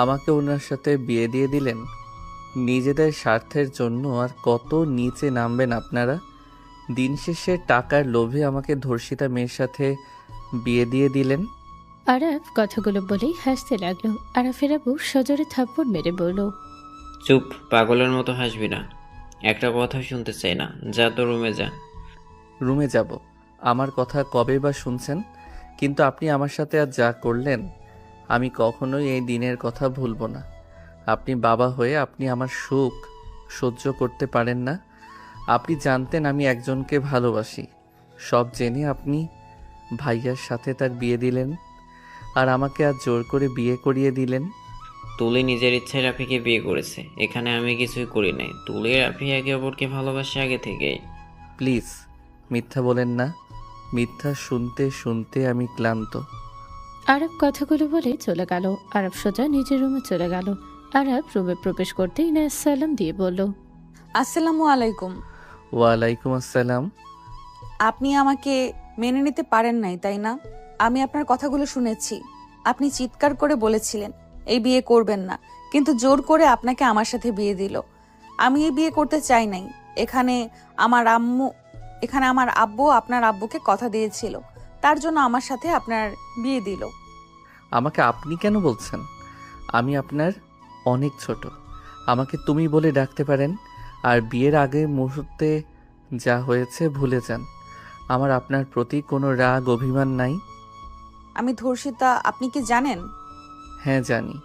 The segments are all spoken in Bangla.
আমাকে ওনার সাথে বিয়ে দিয়ে দিলেন নিজেদের স্বার্থের জন্য। আর কত নিচে নামবেন আপনারা? দিন শেষে টাকার লোভে আমাকে ধর্ষিতা মেয়ের সাথে বিয়ে দিয়ে দিলেন। আরাফ কথাগুলো বলেই হাসতে লাগলো। আরাফের আব্বু সজোরে থাপ্পড় মেরে বলল, চুপ, পাগলের মতো হাসবি না। একটা কথা শুনতে চাই না, যা তো রুমে যা। রুমে যাব? আমার কথা কবে বা শুনছেন? কিন্তু আপনি আমার সাথে আজ যা করলেন, আমি কখনোই এই দিনের কথা ভুলব না। আপনি বাবা হয়ে আপনি আমার সুখ সহ্য করতে পারেন না? আপনি জানতেন আমি একজনকে ভালোবাসি, সব জেনে আপনি ভাইয়ার সাথে তার বিয়ে দিলেন, আর আমাকে আজ জোর করে বিয়ে করিয়ে দিলেন। তুলি নিজের ইচ্ছায় রাফিকে বিয়ে করেছে, এখানে আমি কিছুই করি নাই। তুলি রাফি একে অপরকে ভালোবাসে আগে থেকেই। প্লিজ মিথ্যা বলেন না। মিথ্যা শুনতে শুনতে আমি ক্লান্ত। আরাফ কথাগুলো বলে চলে গেল। আরাফ সোজা নিজের রুমে চলে গেল। আরাফ রুমে প্রবেশ করতে ইনায়া সালাম দিয়ে বলল, আসসালামু আলাইকুম। ওয়ালাইকুম আসসালাম। আপনি আমাকে মেনে নিতে পারেন নাই, তাই না? আমি আপনার কথাগুলো শুনেছি। আপনি চিৎকার করে বলেছিলেন এই বিয়ে করবেন না, কিন্তু জোর করে আপনাকে আমার সাথে বিয়ে দিল। আমি এই বিয়ে করতে চাই নাই। এখানে আমার আম্মু এখানে আমার আব্বু আপনার আব্বুকে কথা দিয়েছিল, তার জন্য আমার সাথে আপনার বিয়ে দিল। আমাকে আপনি কেন বলছেন? আমি আপনার অনেক ছোট। আমাকে তুমি বলে ডাকতে পারেন। আর বিয়ের আগে মুহূর্তে যা হয়েছে ভুলে যান। আমার আপনার প্রতি কোনো রাগ অভিমান নাই। আমি ধর্ষিতা, আপনি কি জানেন? হ্যাঁ জানি।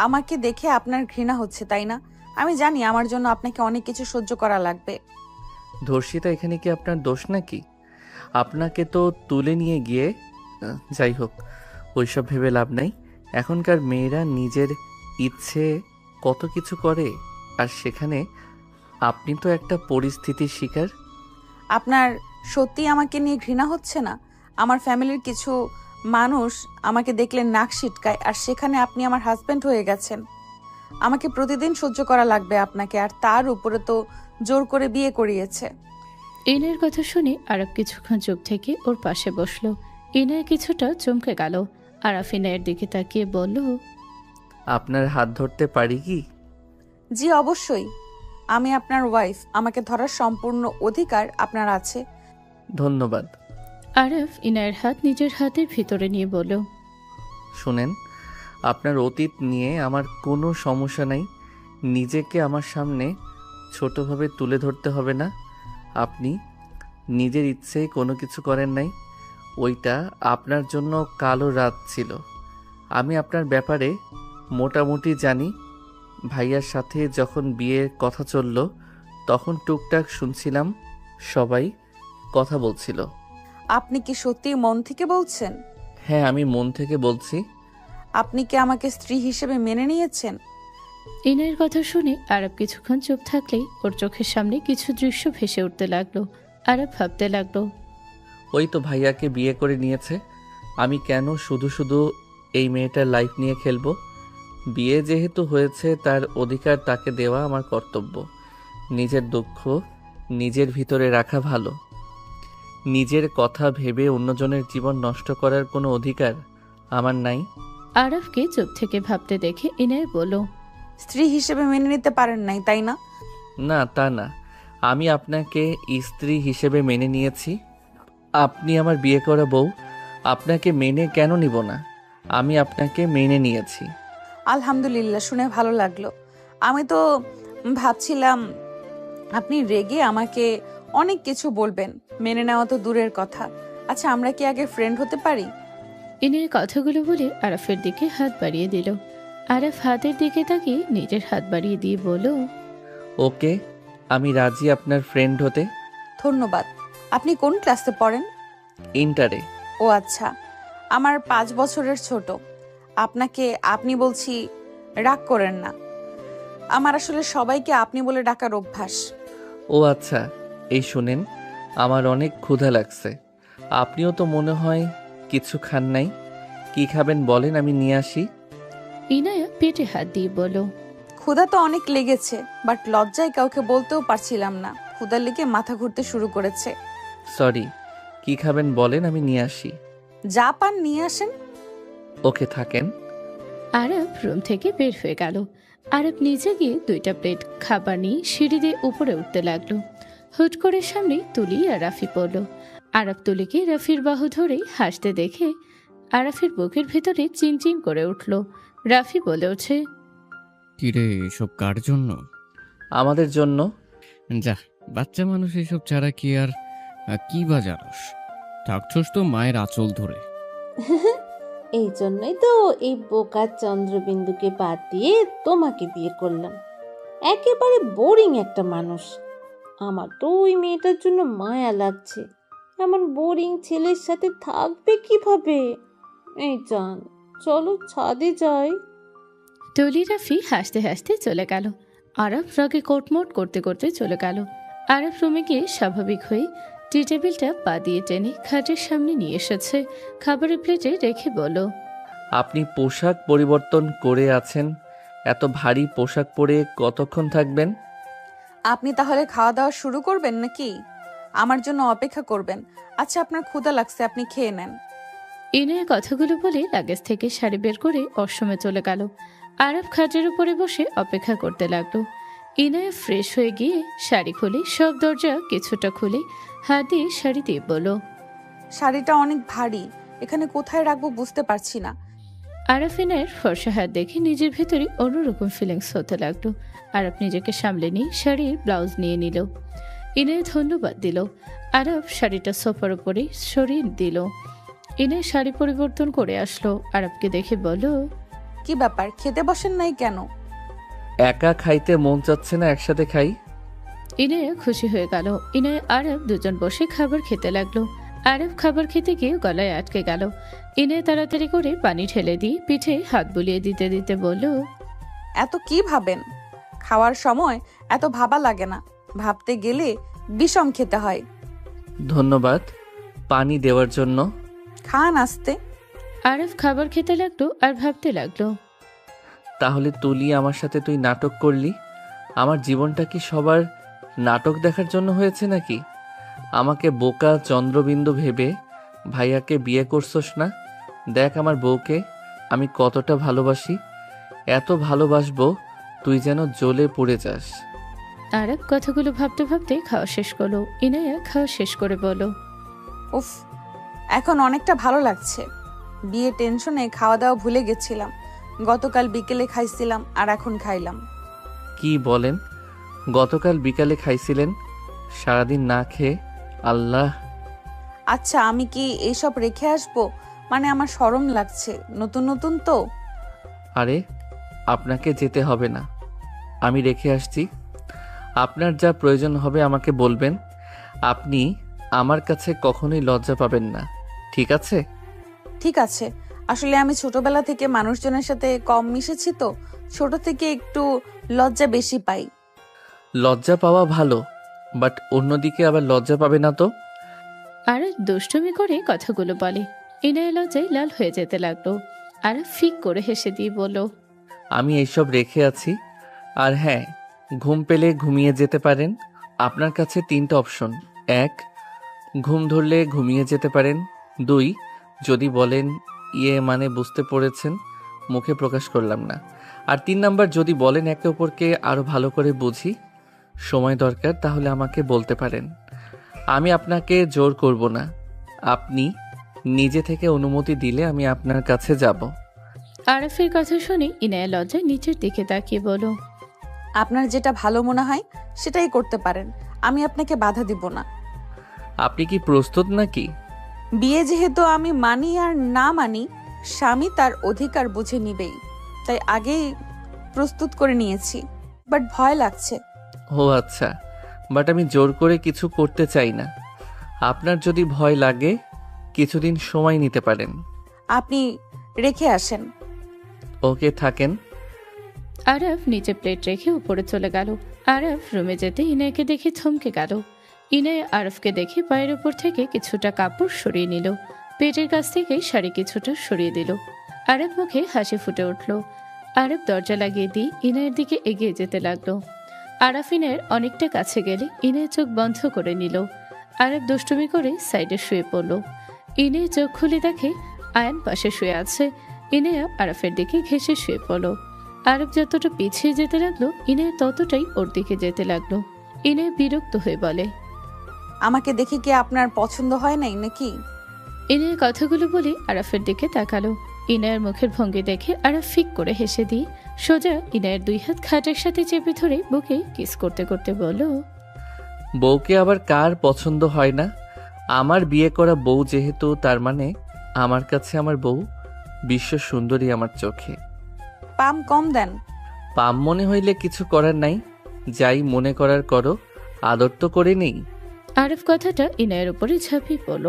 আমাকে দেখে আপনার ঘৃণা হচ্ছে, তাই না? আমি জানি আমার জন্য আপনাকে অনেক কিছু সহ্য করা লাগবে। ধর্ষিতা এখানে কি আপনার দোষ নাকি? আপনাকে তো তুলে নিয়ে গিয়ে যাই হোক, ওইসব ভেবে লাভ নাই। এখনকার মেয়েরা নিজের ইচ্ছে কত কিছু করে, আর সেখানে আপনি তো একটা পরিস্থিতির শিকার। আপনার সত্যি আমাকে নিয়ে ঘৃণা হচ্ছে না? আমার ফ্যামিলির কিছু মানুষ আমাকে দেখলে নাক সিটকায়, আর সেখানে আপনি আমার হাজবেন্ড হয়ে গেছেন। আমাকে প্রতিদিন সহ্য করা লাগবে আপনাকে, আর তার উপরে তো জোর করে বিয়ে করিয়েছে। ইনায়ের কথা শুনে আরাফ কিছুক্ষণ চুপ থেকে ওর পাশে বসলো। ইনায়া কিছুটা চমকে গেল। আরাফ ইনায়ের দিকে তাকিয়ে বলল, আপনার হাত ধরতে পারি কি? জি অবশ্যই, আমি আপনার ওয়াইফ, আমাকে ধরার সম্পূর্ণ অধিকার আপনার আছে। ধন্যবাদ। আরাফ ইনায়ের হাত নিজের হাতের ভিতরে নিয়ে বলল, শুনেন, আপনার অতীত নিয়ে আমার কোনো সমস্যা নাই। নিজেকে আমার সামনে ছোটভাবে তুলে ধরতে হবে না। আপনি নিজের ইচ্ছেই কোনো কিছু করেন নাই। ওইটা আপনার জন্য কালো রাত ছিল। আমি আপনার ব্যাপারে মোটামুটি জানি। ভাইয়ার সাথে যখন বিয়ের কথা চলল, তখন টুকটাক শুনছিলাম, সবাই কথা বলছিল। আপনি কি সত্যি মন থেকে বলছেন? হ্যাঁ, আমি মন থেকে বলছি। আপনি কি আমাকে স্ত্রী হিসেবে মেনে নিয়েছেন? ইনায়ের কথা শুনে আরাফ কিছুক্ষণ চুপ থাকলেই ওর চোখের সামনে কিছু দৃশ্য ভেসে উঠতে লাগলো। আরাফ ভাবতে লাগলো, ওই তো ভাইয়াকে বিয়ে করে নিয়েছে। আমি কেন শুধু শুধু এই মেয়েটার লাইফ নিয়ে খেলবো? বিয়ে যেহেতু হয়েছে, তার অধিকার তাকে দেওয়া আমার কর্তব্য। নিজের দুঃখ নিজের ভিতরে রাখা ভালো। নিজের কথা ভেবে অন্যজনের জীবন নষ্ট করার কোনো অধিকার আমার নাই। আরাফকে চুপ থেকে ভাবতে দেখে ইনায় বলল, স্ত্রী হিসেবে মেনে নিতে পারেন নাই, তাই না? না, তা না। আমি আপনাকে স্ত্রী হিসেবে মেনে নিয়েছি। আপনি আমার বিয়ে করা বউ। আপনাকে মেনে কেন নিব না? আমি আপনাকে মেনে নিয়েছি। আলহামদুলিল্লাহ, শুনে ভালো লাগলো। আমি তো ভাবছিলাম আপনি রেগে আমাকে অনেক কিছু বলবেন। মেনে নেওয়া তো দূরের কথা। আচ্ছা, আমরা কি আগে ফ্রেন্ড হতে পারি? ইনায়ের কথাগুলো বলে আরাফের দিকে হাত বাড়িয়ে দিল। আরাফ হাতের দিকে তাকিয়ে নিজের হাত বাড়িয়ে দিয়ে বলল, ওকে, আমি রাজি আপনার ফ্রেন্ড হতে। ধন্যবাদ। আপনি কোন ক্লাসে পড়েন? ইন্টারে। ও আচ্ছা, আমার 5 বছরের ছোট। আপনাকে আপনি বলছি, রাগ করেন না। আমার আসলে সবাইকে আপনি বলে ডাকার অভ্যাস। ও আচ্ছা, এই শুনেন, আমার অনেক ক্ষুধা লাগছে। আপনিও তো মনে হয় কিছু খান নাই। কি খাবেন বলেন, আমি নিয়ে আসি। ইনায়া পেটে হাত দিয়ে বলল, ক্ষুধা তো অনেক লেগেছে, বাট লজ্জায় কাউকে বলতেও পারছিলাম না। ক্ষুধা লেগে মাথা ঘুরতে শুরু করেছে। সরি, কি খাবেন বলেন, আমি নিয়ে আসি। যা পান নিয়ে আসেন। ওকে, থাকেন। আরব রুম থেকে বের হয়ে গেল। আরব নিজে গিয়ে 2টা প্লেট খাবার নিয়ে সিঁড়ি দিয়ে উপরে উঠতে লাগলো। হুট করে সামনে তুলি আর রাফি পড়ল। আরব তুলিকে রাফির বাহু ধরে হাসতে দেখে আরাফের বুকের ভেতরে চিনচিন করে উঠল। রাফি বলে ওঠে, কিরে এসব কার জন্য? আমাদের জন্য। যা, বাচ্চা মানুষ এসব ছাড়া কি আর কি বা জানোস? থাকছস তো মায়ের আঁচল ধরে। এই জন্যই তো এই বোকা চন্দ্রবিন্দুকে বাদ দিয়ে তোমাকে বিয়ে করলাম। একেবারে বোরিং একটা মানুষ। আমার তো ওই মেয়েটার জন্য মায়া লাগছে। এমন বোরিং ছেলের সাথে থাকবে কিভাবে? এই জান, চলো ছাদে যাই। তুলি রাফি হাসতে হাসতে চলে গেল। আরব রাগে কোটমোট করতে করতে চলে গেল। আরব রুমে গিয়ে স্বাভাবিক হয়ে টি টেবিলটা পা দিয়ে টেনে খাটের সামনে নিয়ে এসেছে। খাবারের প্লেটে রেখে বলল, আপনি পোশাক পরিবর্তন করে আছেন, এত ভারী পোশাক পরে কতক্ষণ থাকবেন? আপনি তাহলে খাওয়া দাওয়া শুরু করবেন নাকি? আমার জন্য অপেক্ষা করবেন? আচ্ছা, আপনার ক্ষুধা লাগছে, আপনি খেয়ে নেন। ইনায়া কথাগুলো বলে লাগেজ থেকে শাড়ি বের করে অসমে চলে গেল। আরব খাটের উপরে বসে অপেক্ষা করতে লাগলো। ইনায়া ফ্রেশ হয়ে গিয়ে শাড়ি খুলে সব দরজা কিছুটা খুলে হাত দিয়ে শাড়ি দিয়ে বলল, শাড়িটা অনেক ভারী, এখানে কোথায় রাখবো বুঝতে পারছি না। আরাফিনের ফর্সা হাত দেখে নিজের ভেতরে অন্যরকম ফিলিংস হতে লাগলো। আরব নিজেকে সামলে নিয়ে শাড়ির ব্লাউজ নিয়ে নিল। ইনায় ধন্যবাদ দিল। আরব শাড়িটা সোফার উপরে সরিয়ে দিল। ইনায় শাড়ি পরিবর্তন করে আসলো। আরবকে দেখে বলল, কি ব্যাপার, খেতে বসেন নাই কেন? একা খাইতে মন চাচ্ছে না, একসাথে খাই। ইনায় খুশি হয়ে গেল। ইনায় আরব দুজন বসে খাবার খেতে লাগলো। আরব খাবার খেতে গিয়ে গলায় আটকে গেল। ইনায় তাড়াতাড়ি করে পানি ঢেলে দিয়ে পিঠে হাত বুলিয়ে দিতে দিতে বলল, এত কি ভাবেন? খাওয়ার সময় এত ভাবা লাগে না, ভাবতে গেলে বিষম খেতে হয়। ধন্যবাদ পানি দেওয়ার জন্য। খান আস্তে। আরব খাবার খেতে লাগলো আর ভাবতে লাগলো, তাহলে তুলি, আমার সাথে তুই নাটক করলি? আমার জীবনটা কি সবার নাটক দেখার জন্য হয়েছে নাকি? আমাকে বোকা চন্দ্রবিন্দু ভেবে ভাইয়াকে বিয়ে করছস না? দেখ আমার বউকে আমি কতটা ভালোবাসি, এত ভালোবাসবো তুই যেন জ্বলে পুড়ে যাস। আরব কথাগুলো ভাবতে ভাবতে খাওয়া শেষ করলো। ইনায়া খাওয়া শেষ করে বলল, উফ, এখন অনেকটা ভালো লাগছে। বিয়ে টেনশনে খাওয়া দাওয়া ভুলে গেছিলাম। গতকাল বিকেলে খাইছিলাম আর এখন খাইলাম। কি বলেন? গতকাল বিকালে খাইছিলেন? সারাদিন না খেয়ে? আল্লাহ। আচ্ছা, আমি কি এইসব রেখে আসবো? মানে আমার শরম লাগছে, নতুন নতুন তো। আরে আপনাকে যেতে হবে না, আমি রেখে আসছি। আপনার যা প্রয়োজন হবে আমাকে বলবেন। আপনি আমার কাছে কখনোই লজ্জা পাবেন না, ঠিক আছে? ঠিক আছে। আসলে আমি ছোটবেলা থেকে মানুষজনের সাথে কম মিশেছি তো, ছোট থেকে একটু লজ্জা বেশি পাই। লজ্জা পাওয়া ভালো, বাট অন্যদিকে আবার লজ্জা পাবে না তো। আর দুষ্টুমি করে কথাগুলো বলে। ইনায়া লজ্জায় লাল হয়ে যেতে লাগলো। আর ফিক করে হেসে দিয়ে বলল, আমি এইসব রেখে আছি। আর হ্যাঁ, ঘুম পেলে ঘুমিয়ে যেতে পারেন। আপনার কাছে 3টা অপশন। 1, ঘুম ধরলে ঘুমিয়ে যেতে পারেন। 2, যদি বলেন মানে বুঝতে পেরেছেন, মুখে প্রকাশ করলাম না। আর 3 নাম্বার, যদি বলেন একে অপরকে আরো ভালো করে বুঝি, সময় দরকার, তাহলে আমাকে বলতে পারেন। আমি আপনাকে জোর করব না, আপনি নিজে থেকে অনুমতি দিলে আমি আপনার কাছে যাব। আরাফের কথা শুনে ইনায়া লজ্জায় নিচের দিকে তাকিয়ে বলল, আপনার যেটা ভালো মনে হয় সেটাই করতে পারেন, আমি আপনাকে বাধা দিব না। আপনি কি প্রস্তুত নাকি? বিয়ে যেহেতু আমি মানি আর না মানি, স্বামী তার অধিকার বুঝে নিবেই, তাই আগেই প্রস্তুত করে নিয়েছি। বাট ভয় লাগছে। ও আচ্ছা, বাট আমি জোর করে কিছু করতে চাই না। আপনার যদি ভয় লাগে কিছুদিন সময় নিতে পারেন। আপনি রেখে আসেন। ওকে, থাকেন। আরাফ নিচে প্লেট রেখে উপরে চলে গেল। আরাফ রুমে যেতে ইনায়াকে দেখে থমকে গেল। ইনায়া আরফকে দেখে পায়ের উপর থেকে কিছুটা কাপড় সরিয়ে নিল। পেটের কাছ থেকে শাড়ি কিছুটা সরিয়ে দিল। আরব মুখে হাসি ফুটে উঠল। আরব দরজা লাগিয়ে দিয়ে ইনায়ের দিকে এগিয়ে যেতে লাগলো। আরাফ ইনায়ের অনেকটা কাছে গেলে ইনায়ের চোখ বন্ধ করে নিল। আরব দুষ্টুমি করে সাইডে শুয়ে পড়ল। ইনায় চোখ খুলে দেখে আয়ান পাশে শুয়ে আছে। ইনায়া আরাফের দিকে ঘেঁষে শুয়ে পড়ল। আরব যতটা পিছিয়ে যেতে লাগলো ইনায়া ততটাই ওর দিকে যেতে লাগলো। ইনায়া বিরক্ত হয়ে বলে, আমাকে দেখে কি আপনার পছন্দ হয় নাই নাকি? ইনায়া কথাগুলো বলে আরাফের দিকে তাকালো। ইনায়ার মুখের ভঙ্গি দেখে আরাফ ফিক করে হেসে দিয়ে সোজা ইনায়ের 2 হাত খাটের সাথে চেপে ধরে বুকে কিস করতে করতে বলল, বউকে আবার কার পছন্দ হয় না? আমার বিয়ে করা বউ যেহেতু, তার মানে আমার কাছে আমার বউ বিশ্ব সুন্দরী আমার চোখে। পাম কম দেন। পাম মনে হইলে কিছু করার নাই, যাই মনে করার করো, আদর তো করে নেই। আরফ কথাটা ইনায়ের উপরে ঝাঁপিয়ে পড়ল।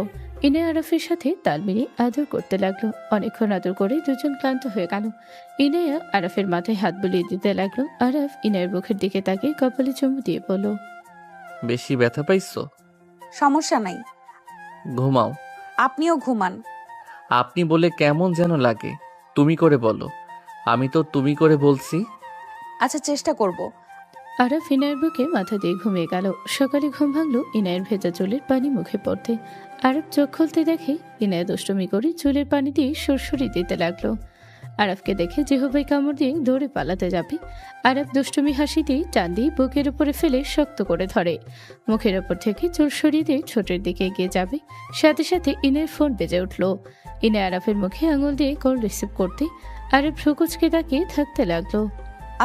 ইনায়া আরফের সাথে তাল মিলিয়ে আদর করতে লাগলো। অনেকক্ষণ আদর করে দুজন ক্লান্ত হয়ে গেল। ইনায়া আরফের মাথায় হাত বুলিয়ে দিতে লাগলো। আরফ ইনায়ের মুখের দিকে তাকিয়ে কপালে চুমু দিয়ে বলল, বেশি ব্যথা পাইছো? সমস্যা নাই, ঘুমাও। আপনিও ঘুমান। আপনি বলে কেমন যেন লাগে, তুমি করে বলো। আমি তো তুমি করে বলছি। আচ্ছা, চেষ্টা করব। আরফ ইনায়ের বুকে মাথা দিয়ে ঘুমিয়ে গেল। সকালে ঘুম ভাঙলো ইনায়ের ভেজা চুলের পানি মুখে পড়তে। আরফ চোখ খুলতে দেখে ইনায়া দুষ্টুমি করে চুলের পানি দিয়ে সুরসুরি দিতে লাগলো। আরফকে দেখে জিহবাই কামড় দিয়ে দৌড়ে পালাতে যাবে। আরফ দুষ্টুমি হাসি দিয়ে টান দিয়ে বুকের উপরে ফেলে শক্ত করে ধরে। মুখের ওপর থেকে চুল সরিয়ে দিয়ে ছোটের দিকে এগিয়ে যাবে। সাথে সাথে ইনায়ের ফোন বেজে উঠল। ইনায়া আরফের মুখে আঙুল দিয়ে কল রিসিভ করতে আরফ ভ্রুকুচকে তাকিয়ে থাকতে লাগলো।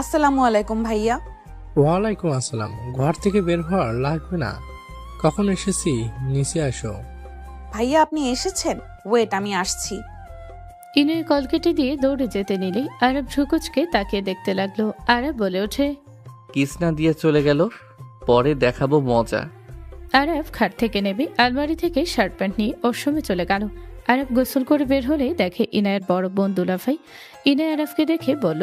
আসসালামু আলাইকুম ভাইয়া। ওয়ালাইকুম আসসালাম। ঘর থেকে বের হওয়ার লাগবে না, কখন এসেছি, নিচে আসো। ভাইয়া আপনি এসেছেন? ওয়েট, আমি আসছি। ইনায় কল কেটে দিয়ে দৌড়ে যেতে নিলে আরব ভ্রুকুচকে তাকিয়ে দেখতে লাগলো। আরব বলে ওঠে, কিস না দিয়ে চলে গেল, পরে দেখাবো মজা। আরব খাট থেকে নেবে আলমারি থেকে শার্ট প্যান্ট নিয়ে ওর সময় চলে গেল। আরব গোসল করে বের হলে দেখে ইনায়ের বড় বোন দুলাভাই। ইনায় আরবকে দেখে বলল,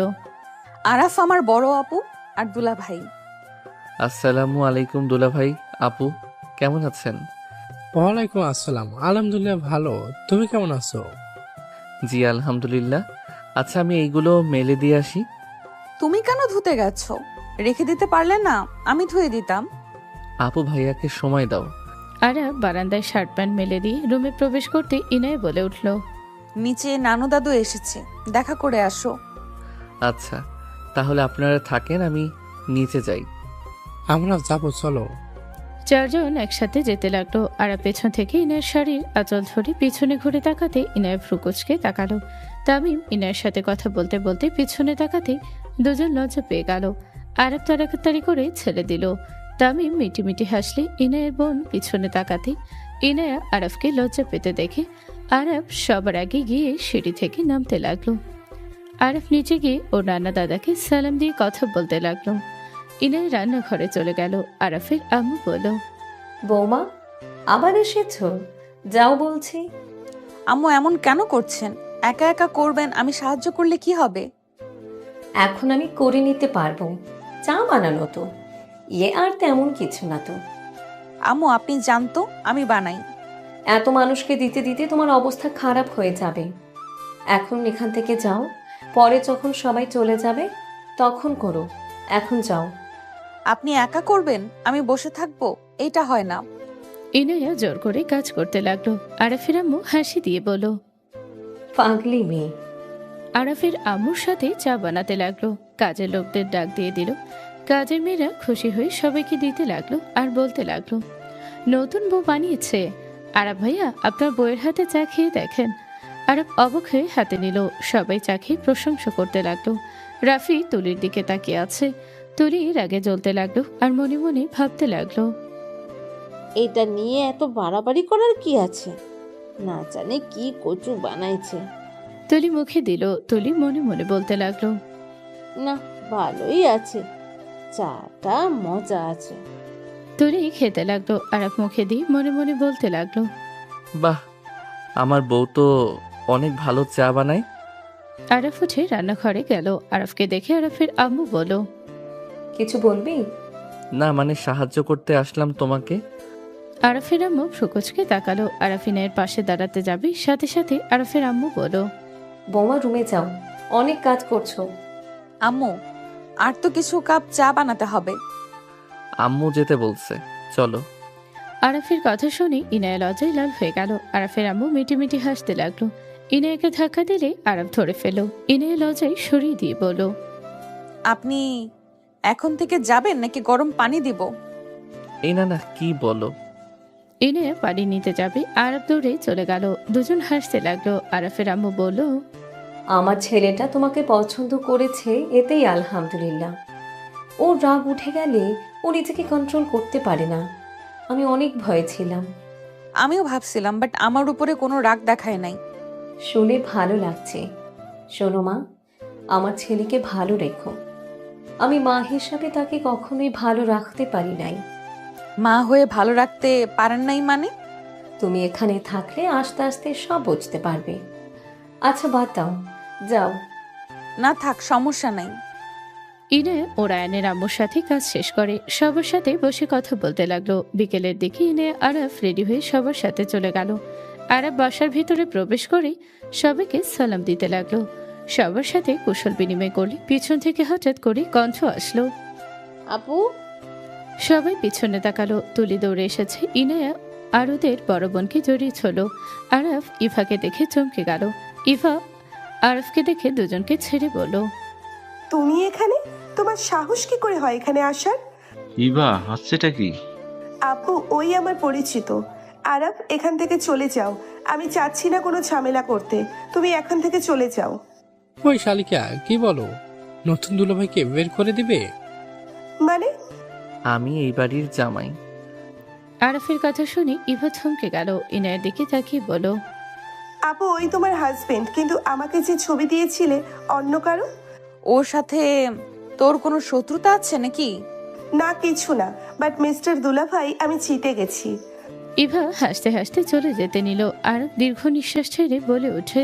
আরাফ আমার বড় আপু আর দুলা ভাই। আসসালামু আলাইকুম দুলা ভাই, আপু কেমন আছেন? ওয়ালাইকুম আসসালাম, আলহামদুলিল্লাহ ভালো, তুমি কেমন আছো? জি আলহামদুলিল্লাহ। আচ্ছা আমি এইগুলো মেলে দিয়ে আসি। তুমি কেন ধুতে গেছো? রেখে দিতে পারলে না, আমি ধুয়ে দিতাম। আপু ভাইয়াকে সময় দাও। আরব বারান্দায় শার্ট প্যান্ট মেলে দিয়ে রুমে প্রবেশ করতে ইনায় বলে উঠল, নিচে নানু দাদু এসেছে, দেখা করে আসো। আচ্ছা তাহলে আপনারা থাকেন, আমি নিচে যাই। আমরা যাবো, চলো। চারজন একসাথে যেতে লাগলো। আরব পেছন থেকে ইনায়ের শাড়ির আঁচল ধরে পিছনে ঘুরে তাকাতে ইনায় ভ্রুকুচকে তাকালো। তামিম ইনায়ের সাথে কথা বলতে বলতে পিছনে তাকাতে দুজন লজ্জা পেয়ে গেল। আরব তাড়াতাড়ি করে ছেড়ে দিল। তামিম মিটিমিটি হাসলে ইনায়ের বোন পিছনে তাকাতে ইনায়া আরবকে লজ্জা পেতে দেখে আরব সবার আগে গিয়ে সিঁড়ি থেকে নামতে লাগলো। আরব নিচে গিয়ে ওর নানা দাদাকে সালাম দিয়ে কথা বলতে লাগলো। ইনায় রান্নাঘরে চলে গেল। আরফের আম্মু বলল, বৌমা আবার এসেছো? যাও বলছি। আম্মু এমন কেন করছেন? একা একা করবেন, আমি সাহায্য করলে কি হবে? এখন আমি করে নিতে পারবো, চা বানানো তো, আর তেমন কিছু না তো। আম্মু আপনি জানতো আমি বানাই। এত মানুষকে দিতে দিতে তোমার অবস্থা খারাপ হয়ে যাবে। এখন এখান থেকে যাও, পরে যখন সবাই চলে যাবে তখন করো, এখন যাও। আপনি একা করবেন, আমি বসে থাকবো? এটা হয় না। ইনায়া জোর করে কাজ করতে লাগলো। আরফের আম্মু হাসি দিয়ে বলল, পাগলি মেয়ে। আরফের আম্মুর সাথে চা বানাতে লাগলো। কাজের লোকদের ডাক দিয়ে দিল। কাজের মেয়েরা খুশি হয়ে সবাইকে দিতে লাগলো আর বলতে লাগলো, নতুন বউ বানিয়েছে। আরব ভাইয়া আপনার বউয়ের হাতে চা খেয়ে দেখেন। আরব অবাক হয়ে হাতে নিল। সবাই চা খেয়ে প্রশংসা করতে লাগলো। রাফি তুলির দিকে তাকিয়ে আছে। তুলি রাগে জ্বলতে লাগলো আর মনে মনে ভাবতে লাগলো, এটা নিয়ে এত বাড়াবাড়ি করার কি আছে, না জানে কি কচু বানাইছে। তুলি মুখে দিল। তুলি মনে মনে বলতে লাগলো, না, ভালোই আছে, চাটা মজা আছে। তুলি খেতে লাগলো। আরব মুখে দিয়ে মনে মনে বলতে লাগলো, বাহ, আমার বউ তো অনেক ভালো চা বানায়। আরফ উঠে রান্নাঘরে গেল। আরফকে দেখে আরফের আম্মু বলল, কিছু বলবি? না মানে সাহায্য করতে আসলাম তোমাকে। আরফের আম্মু ফ্রুকুচকে তাকালো। আরফিনের পাশে দাঁড়াতে যাবে সাথে সাথে আরফের আম্মু বলল, বৌমা রুমে যাও, অনেক কাজ করছো। আম্মু আর তো কিছু কাপ চা বানাতে হবে। আম্মু যেতে বলছে, চলো। আরফের কথা শুনে ইনায়া লজ্জায় লাল হয়ে গেল। আরফের আম্মু মিটি মিটি হাসতে লাগলো। ইনায়াকে ধাক্কা দিলে আরব ধরে ফেল। ইনায়া লজ্জায় সরিয়ে দিয়ে বলল, আপনি এখন থেকে যাবেন নাকি গরম পানি দিব? এই না না, কি বলো? ইনায়া পানি নিতে যাবে, আরব দৌড়ে চলে গেল। দুজন হাসতে লাগলো। আরফের আম্মু বলল, আমার ছেলেটা তোমাকে পছন্দ করেছে, এতেই আলহামদুলিল্লাহ। ওর রাগ উঠে গেলে ও নিজেকে কন্ট্রোল করতে পারে না। আমি অনেক ভয়ে ছিলাম। আমিও ভাবছিলাম, বাট আমার উপরে কোনো রাগ দেখায় নাই। শুনে ভালো লাগছে। শোনো মা, আমার ছেলেকে ভালো রেখো। আমি মা হিসাবে তাকে কখনোই ভালো রাখতে পারি নাই। মা হয়ে ভালো রাখতে পারেন নাই মানে? তুমি এখানে থাকলে আস্তে আস্তে সব বুঝতে পারবে। আচ্ছা বাদ দাও, যাও। না থাক, সমস্যা নাই। ইনায়া ও রায়ানের আম্মুর সাথে কাজ শেষ করে সবার সাথে বসে কথা বলতে লাগলো। বিকেলের দিকে ইনায়া আরফ রেডি হয়ে সবার সাথে চলে গেল। আরব বাসার ভিতরে প্রবেশ করে সবাইকে সালাম দিতে লাগলো। সবার সাথে কুশল বিনিময় করলে পিছন থেকে হঠাৎ করে কণ্ঠ আসলো, আপু। সবাই পিছনে তাকালো। তুলি দৌড়ে এসেছে। ইনায়া আর ওদের বড় বোনকে জড়িয়েছিল। আরফ ইভাকে দেখে চমকে গেল। ইভা আরফকে দেখে দুজনকে ছেড়ে বলল, তুমি এখানে? তোমার সাহস কি করে হয় এখানে আসার? ইভা, হাসছেটা কি? আপু, ওই আমার পরিচিত। আরব, এখান থেকে চলে যাও। আমি চাচ্ছি না কোনো ঝামেলা করতে। তুমি এখান থেকে চলে যাও। ওই শালিকা, কি বলো? নতুন দুলাভাইকে বের করে দিবে? মানে? আমি এই বাড়ির জামাই। আরফের কথা শুনে ইভা থমকে গেল। ইনায়ের দিকে তাকিয়ে বলো, আপু, ওই তোমার হাজবেন্ড, কিন্তু আমাকে যে ছবি দিয়েছিলে অন্য কারো। ওর সাথে তোর কোনো শত্রুতা আছে নাকি? না, কিছু না, বাট মিস্টার দুলাভাই, আমি চিটে গেছি। ইভা হাসতে হাসতে চলে যেতে নিল। আর দীর্ঘ নিঃশ্বাস ছেড়ে বলে ওঠে,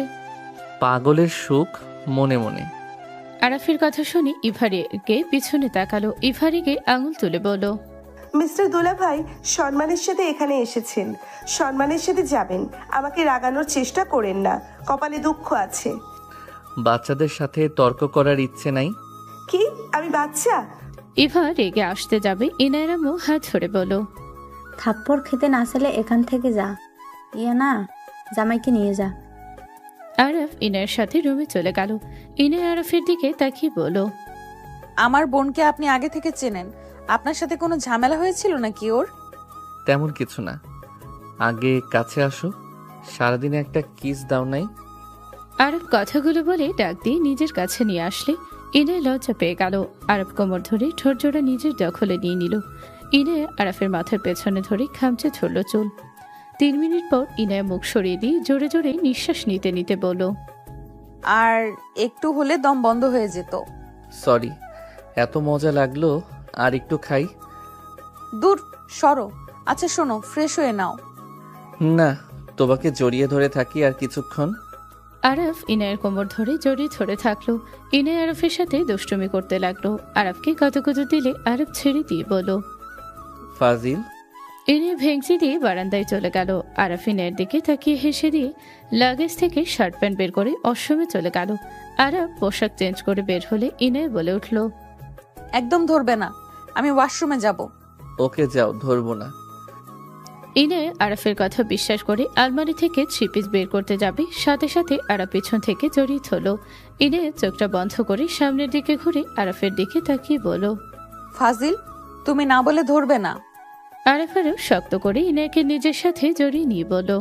পাগলের সুখ মনে মনে। আরাফের কথা শুনে ইভারেকে পিছনে তাকালো। ইভারিকে আঙুল তুলে বলল, মিস্টার দুলাভাই সম্মানের সাথে এখানে এসেছেন, সম্মানের সাথে যাবেন। আমাকে রাগানোর চেষ্টা করেন না, কপালে দুঃখ আছে। বাচ্চাদের সাথে তর্ক করার ইচ্ছে নাই। কি আমি বাচ্চা? ইভা রেগে আসতে যাবে, ইনায়ের আম্মু হাত ধরে বলল, থাপ্পড় খেতে না চাইলে এখান থেকে যা। ইয়ে না, জামাইকে নিয়ে যা। আরফ ইনায়ের সাথে রুমে চলে গেল। ইনায় আরফের দিকে তাকিয়ে বলল, আমার বোনকে আপনি আগে থেকে চেনেন, আপনার সাথে কোনো ঝামেলা হয়েছিল নাকি ওর? তেমন কিছু না। আগে কাছে আসো, সারাদিনে একটা কিস দাও নাই। আরব কথাগুলো বলে ডাক দিয়ে নিজের কাছে নিয়ে আসলে ইনায় লজ্জা পেয়ে গেল। আরব কোমর ধরে ঠোঁট জোড়া নিজের দখলে নিয়ে নিল। ইনায় আরফের মাথার পেছনে ধরে খামচে ধরল চুল। 3 মিনিট পর ইনায় মুখ সরিয়ে দিয়ে জোরে জোরে নিঃশ্বাস নিতে নিতে বলল, আর একটু হলে দম বন্ধ হয়ে যেত। সরি, এত মজা লাগলো, আর একটু খাই। দূর সরো। আচ্ছা শোনো, ফ্রেশ হয়ে নাও। না, তোমাকে জড়িয়ে ধরে থাকি আর কিছুক্ষণ। আরফ ইনায়ের কোমর ধরে জড়িয়ে ধরে থাকলো। ইনায় আরফের সাথে দুষ্টুমি করতে লাগলো। আরফকে কতকত দিলে আরফ ছেড়ে দিয়ে বলল, ফাজিল। ইনায় ভেঙচি দিয়ে বারান্দায় চলে গেল। আরফ ইনায়ের দিকে তাকিয়ে হেসে দিয়ে লাগেজ থেকে শার্ট প্যান্ট বের করে অশ্রমে চলে গেল। আরফ পোশাক চেঞ্জ করে বের হলে ইনায় বলে উঠল, একদম ধরবে না, আমি ওয়াশরুমে যাব। ওকে যাও, ধরবো না। ইনায় আরফের কথা বিশ্বাস করে আলমারি থেকে 3 পিস বের করতে যাবে, সাথে সাথে আরফ পিছন থেকে জড়িয়ে ধরল। ইনায় চোখটা বন্ধ করে সামনের দিকে ঘুরে আরফের দিকে তাকিয়ে বলল, ফাজিল, তুমি না বলে ধরবে না। আরফ আরো শক্ত করে ইনায়কে নিজের সাথে জড়িয়ে নিয়ে বলল,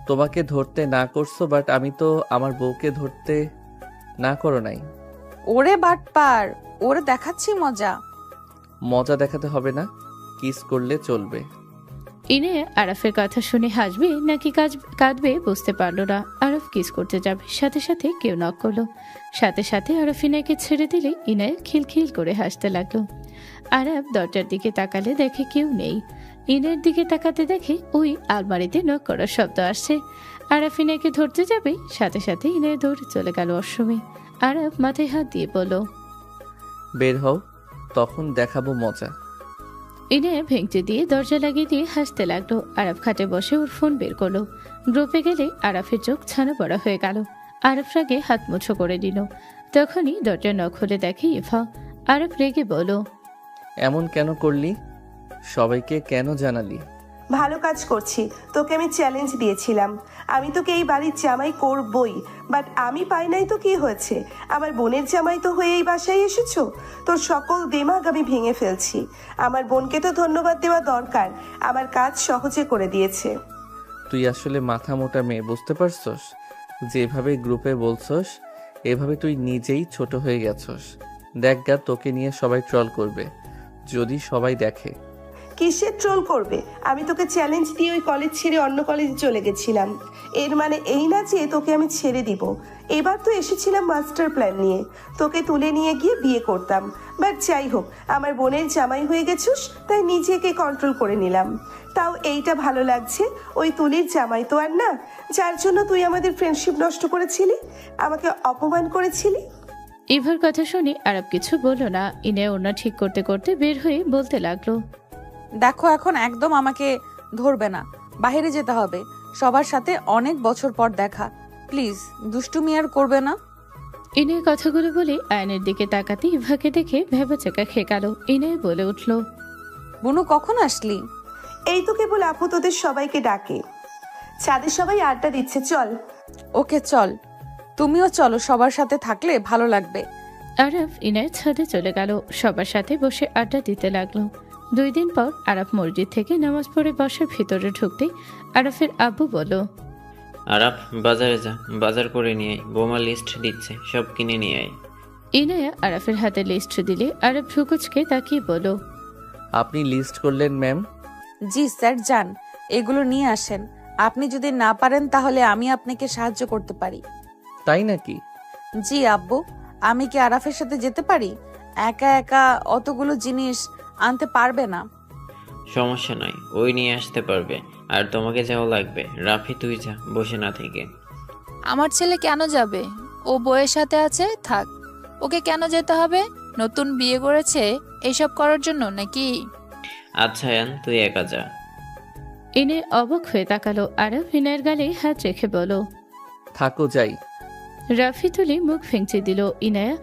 তোমাকে ধরতে না করছো, বাট আমি তো আমার বউকে ধরতে না করো নাই। ওরে বাটপার, ওরে দেখাচ্ছি মজা। মজা দেখাতে হবে না, কিস করলে চলবে। ইনায় আরফের কথা শুনে হাসবে নাকি কাঁদবে বুঝতে পারলো না। আরফ কিস করতে যাবে, সাথে সাথে কেউ নক করলো। সাথে সাথে আরফ ইনায়কে ছেড়ে দিলে ইনায় খিলখিল করে হাসতে লাগলো। আরফ দরজার দিকে তাকালে দেখে কেউ নেই। ইনায়ের দিকে তাকাতে দেখে ওই আলমারিতে নক করার শব্দ আসছে। আরফ ইনায়কে ধরতে যাবে, সাথে সাথে ইনায় দৌড়ে চলে গেল অশ্রমে। আরফ মাথায় হাত দিয়ে বলল, বের হও, তখন দেখাবো মজা। ইনায় ভেঙচি দিয়ে দরজা লাগিয়ে দিয়ে হাসতে লাগলো। আরফ খাটে বসে ওর ফোন বের করলো। গ্রুপে গেলে আরফের চোখ ছানা পড়া হয়ে গেল। আরফ রাগে হাত মুঠো করে দিল। তখনই দরজা নখ খুলে দেখে ইভা। আরফ রেগে বলল, এমন কেন করলি? সবাইকে কেন জানালি? ভালো কাজ করছি। তোকে আমি চ্যালেঞ্জ দিয়েছিলাম, আমি তোকে এই বাড়ির জামাই করবই, বাট আমি পাই নাই তো কি হয়েছে? আমার বোনের জামাই তো হয়ে এই বাসায় এসেছো। তোর সকল দিমাগ আমি ভেঙে ফেলছি। আমার বোনকে তো ধন্যবাদ দেওয়া দরকার, আমার কাজ সহজে করে দিয়েছে। তুই আসলে মাথা মোটা মেয়ে, বুঝতে পারছস? যেভাবে গ্রুপে বলছস এভাবে তুই নিজেই ছোট হয়ে গেছস। দেখ গা, তোকে নিয়ে সবাই ট্রল করবে যদি সবাই দেখে। কিসের ট্রোল করবে? আমি তোকে চ্যালেঞ্জ দিয়ে ওই কলেজ ছেড়ে অন্য কলেজে চলে গেছিলাম। এর মানে এই না যে তোকে আমি ছেড়ে দিব। এবার তো এসেছিলাম মাস্টার প্ল্যান নিয়ে, তোকে তুলে নিয়ে গিয়ে বিয়ে করতাম। বাট যাই হোক, আমার বোনের জামাই হয়ে গেছিস, তাই নিজেকে কন্ট্রোল করে নিলাম। তাও এইটা ভালো লাগছে, ওই তুলির জামাই তো আর না, যার জন্য তুই আমাদের ফ্রেন্ডশিপ নষ্ট করেছিলি, আমাকে অপমান করেছিলি। ইভার কথা শুনে আরব কিছু বলল না। ইনে ওনা ঠিক করতে করতে বের হয়ে বলতে লাগলো, দেখো এখন একদম আমাকে ধরবে না, বাইরে যেতে হবে। সবার সাথে অনেক বছর পর দেখা, প্লিজ দুষ্টুমি আর করবে না। ইনে কথাগুলো বলে আয়নের দিকে তাকাতে ইভাকে দেখে ভেবাচাকা খেয়ে গেল। ইনে বলে উঠল, বুনু কখন আসলি? এই তো কেবল আপু তোদের সবাইকে ডাকে, ছাদের সবাই আড্ডা দিচ্ছে, চল। ওকে চল, তুমিও চলো, সবার সাথে থাকলে ভালো লাগবে। আরব ইনায়ের ছাদে চলে গেল, সবার সাথে বসে আড্ডা দিতে লাগলো। 2 দিন পর আরব মসজিদ থেকে নামাজ পড়ে বাসার ভিতরে ঢুকতে আরফের আব্বু বলল, আরাফ বাজারে যা, বাজার করে নিয়ে আয়, বোমা লিস্ট দিচ্ছে, সব কিনে নিয়ে আয়। ইনায়া আরফের হাতে লিস্ট দিলে আরব ভ্রুকুচকে তাকিয়ে বলল, আপনি লিস্ট করলেন ম্যাম? জি স্যার, যান এগুলো নিয়ে আসেন। আপনি যদি না পারেন তাহলে আমি আপনাকে সাহায্য করতে পারি। তাই নাকি? জি আব্বু, আমি কি আরাফের সাথে যেতে পারি? একা একা অতগুলো জিনিস আনতে পারবে না। সমস্যা নাই, ওই নিয়ে আসতে পারবে। আর তোমাকে যাও লাগবে, রাফি তুই যা, বসে না থেকে। আমার ছেলে কেন যাবে? ও বউয়ের সাথে আছে, থাক। ওকে কেন যেতে হবে? নতুন বিয়ে করেছে এইসব করার জন্য নাকি? আচ্ছা ইয়ান, তুই একা যা। ইনে অবাক হয়ে তাকালো। আরব ইনায়ের গালে হাত রেখে বলো, থাকো যাই। রাফি তুলি মুখ ভেঙচে দিল। ইনায়া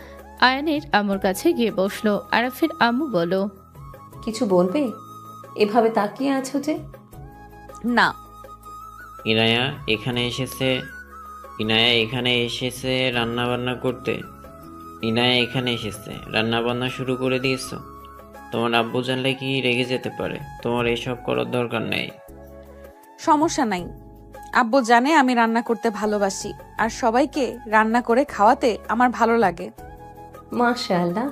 আয়নের আম্মুর কাছে গিয়ে বসলো। আরফের আম্মু বলো, কিছু বলবে? এভাবে তাকিয়ে আছো যে? না। ইনায়া এখানে এসেছে রান্না বান্না করতে। ইনায়া এখানে এসেছে রান্না বান্না শুরু করে দিয়েছো? তোমার আব্বু জানলে কি রেগে যেতে পারে। তোমার এসব করার দরকার নেই। সমস্যা নাই, আব্বু জানে আমি রান্না করতে ভালোবাসি, আর সবাইকে রান্না করে খাওয়াতে আমার ভালো লাগে। মাশাআল্লাহ,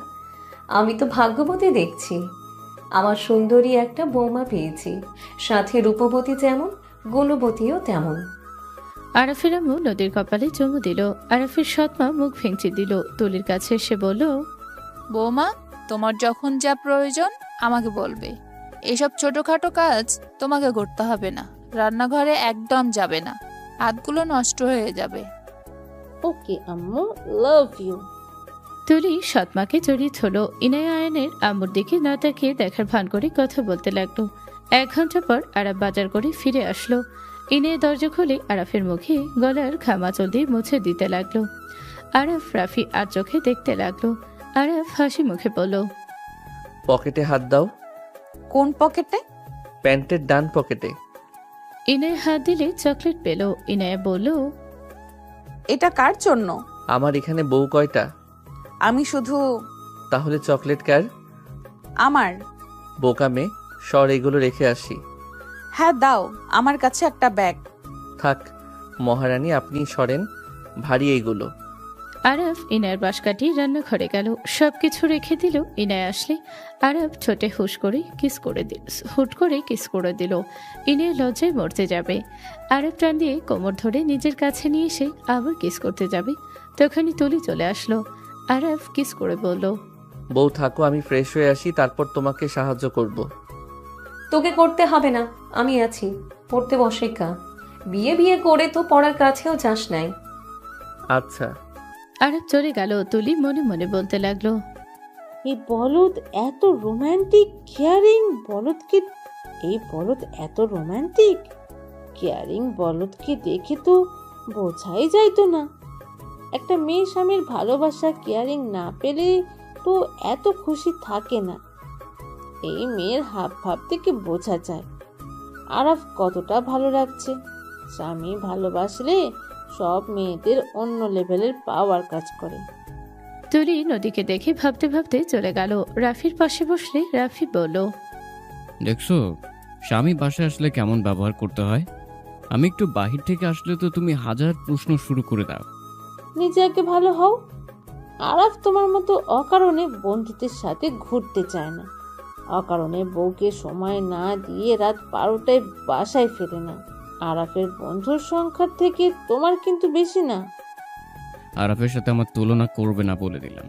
আমি তো ভাগ্যবতী দেখছি। আমার সুন্দরী একটা বৌমা পেয়েছি, সাথে রূপবতী যেমন গুণবতীও তেমন। আরফের আম্মু নদীর কপালে চুমু দিল। আরফের সৎমা মুখ ভেঙচে দিল। তুলির কাছে এসে বলল, বৌমা, তোমার যখন যা প্রয়োজন আমাকে বলবে। এইসব ছোটখাটো কাজ তোমাকে করতে হবে না। রান্নাঘরে একদম যাবে না, হাতগুলো নষ্ট হয়ে যাবে। ওকে আম্মু, লাভ ইউ। তুলি সৎমাকে জড়িয়ে ধরল। ইনায়া আয়নের আম্মুর দিকে না তাকিয়ে দেখার ভান করে কথা বলতে লাগলো। 1 ঘন্টা পর আরব বাজার করে ফিরে আসলো। ইনে দরজা খুলে আরাফের মুখে গলার ঘামাচল দিয়ে মুছে দিতে লাগলো। আরফ রাফি আর চোখে দেখতে লাগলো। আরফ হাসি মুখে বলল, পকেটে হাত দাও। কোন পকেটে? প্যান্টের ডান পকেটে। ইনায় হাত দিলে চকলেট পেল। ইনায়া বলল, এটা কার জন্য? আমার এখানে বউ কয়টা? আমি শুধু। তাহলে চকলেট কার? আমার। বোকা মেয়ে, সর এগুলো রেখে আসি। হ্যাঁ দাও, আমার কাছে একটা ব্যাগ। থাক মহারানী, আপনি সরেন, ভারী এইগুলো। আরফ ইনায়ের বাঁশ কাটিয়ে রান্নাঘরে গেল। সবকিছু রেখে দিল। ইনায় আসলে আরফ ঠোঁটে হুট করে কিস করে দিল। ইনায় লজ্জায় মরতে যাবে। আরফ টান দিয়ে কোমর ধরে নিজের কাছে নিয়ে এসে আবার কিস করতে যাবে, তখনই তুলি চলে আসলো। আরফ কিস করে বলল, বউ থাকো, আমি ফ্রেশ হয়ে আসি, তারপর তোমাকে সাহায্য করব। তোকে করতে হবে না, আমি আছি। পড়তে বসে কা, বিয়ে করে তো পড়ার কাছেও যাস নাই। আচ্ছা। আরব চলে গেল। তুলি মনে মনে বলতে লাগলো, এই বলদ এত রোমান্টিক, কেয়ারিং বলদকে, এই বলদ এত রোমান্টিক কেয়ারিং বলদকে দেখে তো বোঝাই যাইতো না। একটা মেয়ে স্বামীর ভালোবাসা কেয়ারিং না পেলে তো এত খুশি থাকে না। এই মেয়ের হাব ভাব থেকে বোঝা যায়। আরাফ কতটা ভালো লাগছে। স্বামী ভালোবাসলে সব মেয়েদের অন্য লেভেলের পাওয়ার কাজ করে। তুলি নদীকে দেখে ভাবতে ভাবতে চলে গেল। রাফির পাশে বসলে রাফি বলল, দেখছো স্বামী বাসায় আসলে কেমন ব্যবহার করতে হয়। আমি একটু বাহির থেকে আসলে তো তুমি হাজার প্রশ্ন শুরু করে দাও। নিজে আগে ভালো হও। আরাফ তোমার মতো অকারণে বন্ধুদের সাথে ঘুরতে চায় না। অকারণে বউকে সময় না দিয়ে রাত 12টায় বাসায় ফেরে না। আরাফের বন্ধুর সংখ্যার থেকে তোমার কিন্তু বেশি না। আরাফের সাথে আমার তুলনা করবে না বলে দিলাম।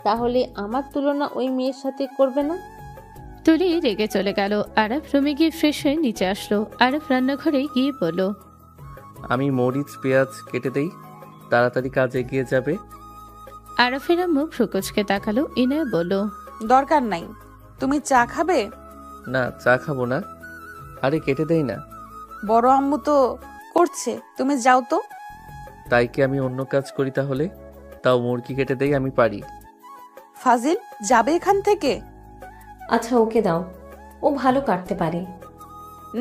তাহলে আমার তুলনা ওই মেয়ের সাথে করবে না? তুলি রেগে চলে গেল। আরাফ রুমে গিয়ে ফ্রেশ হয়ে নিচে আসলো। আরাফ রান্নাঘরে গিয়ে বলল, আমি মরিচ পেঁয়াজ কেটে দেই, তাড়াতাড়ি কাজ এগিয়ে যাবে। আরাফের আম্মু ভ্রুকুচকে তাকালো। ইনায়া বলল, দরকার নাই। তুমি চা খাবে? না, চা খাবো না। আরে কেটে দেই না। বড় আম্মু তো করছে, তুমি যাও তো। তাই কি আমি অন্য কাজ করি তাহলে? তাও মুরগি কেটে দেই, আমি পারি। ফাজিল যাবে এখান থেকে? আচ্ছা ওকে দাও, ও ভালো কাটতে পারে।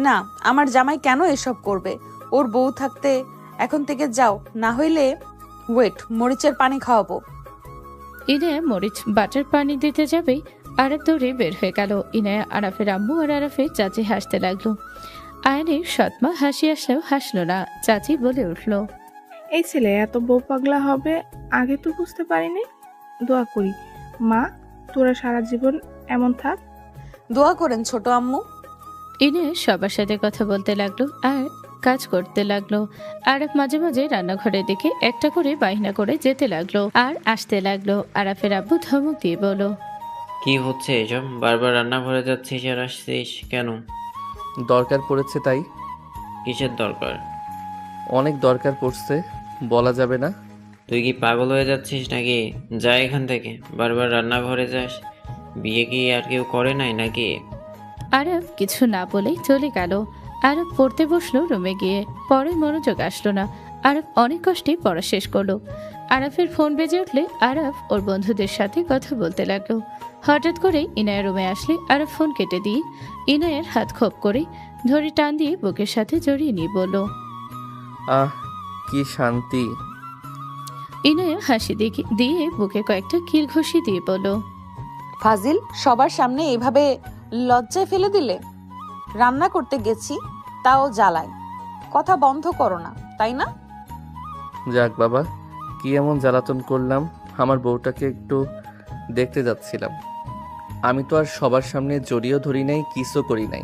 না, আমার জামাই কেন এসব করবে? ওর বউ থাকতে এখন থেকে যাও, না হইলে ওয়েট, মরিচের পানি খাওয়াবো। ইনায়া মরিচ বাটার পানি দিতে যাবে, আরাফ দৌড়ে বের হয়ে গেল। ইনায়া আরাফের আম্মু আর আরাফের চাচি হাসতে লাগলো। আয়নের সৎমা হাসি আসলেও হাসলো না। চাচি বলে উঠল, এই ছেলে এত বউ পাগলা হবে আগে তো বুঝতে পারিনি। দোয়া করি মা, তোরা সারা জীবন এমন থাক। দোয়া করেন ছোট আম্মু। ইনায়া সবার সাথে কথা বলতে লাগলো আর কাজ করতে লাগলো। আরাফ মাঝে মাঝে রান্নাঘরের দিকে একটা করে বাহিনা করে যেতে লাগলো আর আসতে লাগলো। আরাফের আব্বু ধমক দিয়ে বলল, কি হচ্ছে এসব? বারবার রান্নাঘরে যাচ্ছিস আর আসছিস কেন? দরকার পড়েছে তাই। কিসের দরকার? অনেক দরকার পড়ছে, বলা যাবে না। তুই কি পাগল হয়ে যাচ্ছিস নাকি? যা এখান থেকে, বারবার রান্নাঘরে যাস। বিয়ে কি আর কেউ করে নাই নাকি? আরাফ কিছু না বলেই চলে গেল। আরাফ পড়তে বসলো রুমে গিয়ে। পরে মনোযোগ আসলো না। আরাফ অনেক কষ্টে পড়া শেষ করলো। আরাফের ফোন বেজে উঠলে আরাফ ওর বন্ধুদের সাথে কথা বলতে লাগলো। হঠাৎ করে ইনায়ের রুমে আসলে আরাফ ফোন কেটে দিয়ে ইনায়ের হাত খোপ করে ধরে টান দিয়ে বুকের সাথে জড়িয়ে নিয়ে বলল, আহ কি শান্তি। ইনায়া হাসি দিয়ে বুকে কয়েকটা কিল ঘষি দিয়ে বলল, ফাজিল সবার সামনে এভাবে লজ্জায় ফেলে দিলে। রান্না করতে গেছি, তাও জ্বালায়। কথা বন্ধ করো না, তাই না? যাক বাবা, কি এমন জ্বালাতন করলাম? আমার বউটাকে একটু দেখতে যাচ্ছিলাম। আমি তো আর সবার সামনে জড়িয়েও ধরি নাই, কিসও করি নাই।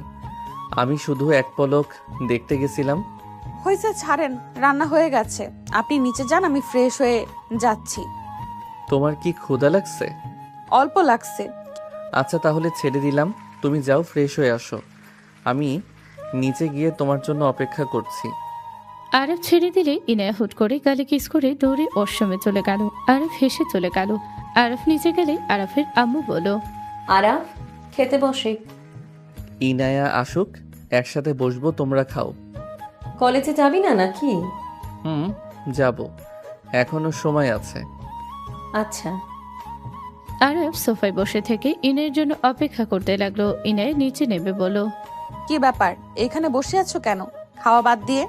আমি শুধু এক পলক দেখতে গেছিলাম। হয়েছে, ছাড়েন, রান্না হয়ে গেছে। আপনি নিচে যান, আমি ফ্রেশ হয়ে যাচ্ছি। তোমার কি ক্ষুধা লাগছে? অল্প লাগছে। আচ্ছা তাহলে ছেড়ে দিলাম, তুমি যাও ফ্রেশ হয়ে আসো। আমি নিচে গিয়ে তোমার জন্য অপেক্ষা করছি। আরাফ ছেড়ে দিলে ইনায়া হুট করে গালে কিস করে দৌড়ে ওয়াশরুমে চলে গেল। আরাফ হেসে চলে গেল। আরাফ নিচে গেলে আরাফের আম্মু বলল, আরাফ খেতে বসে। ইনায়া আসুক, একসাথে বসবো, তোমরা খাও। কলেজে যাবি না নাকি? যাব, এখনো সময় আছে। আচ্ছা। আরাফ সোফায় বসে থেকে ইনায়ের জন্য অপেক্ষা করতে লাগলো। ইনায় নিচে নেবে বলল, কি ব্যাপার, এখানে বসে আছো কেন? খাওয়া বাদ দিয়ে?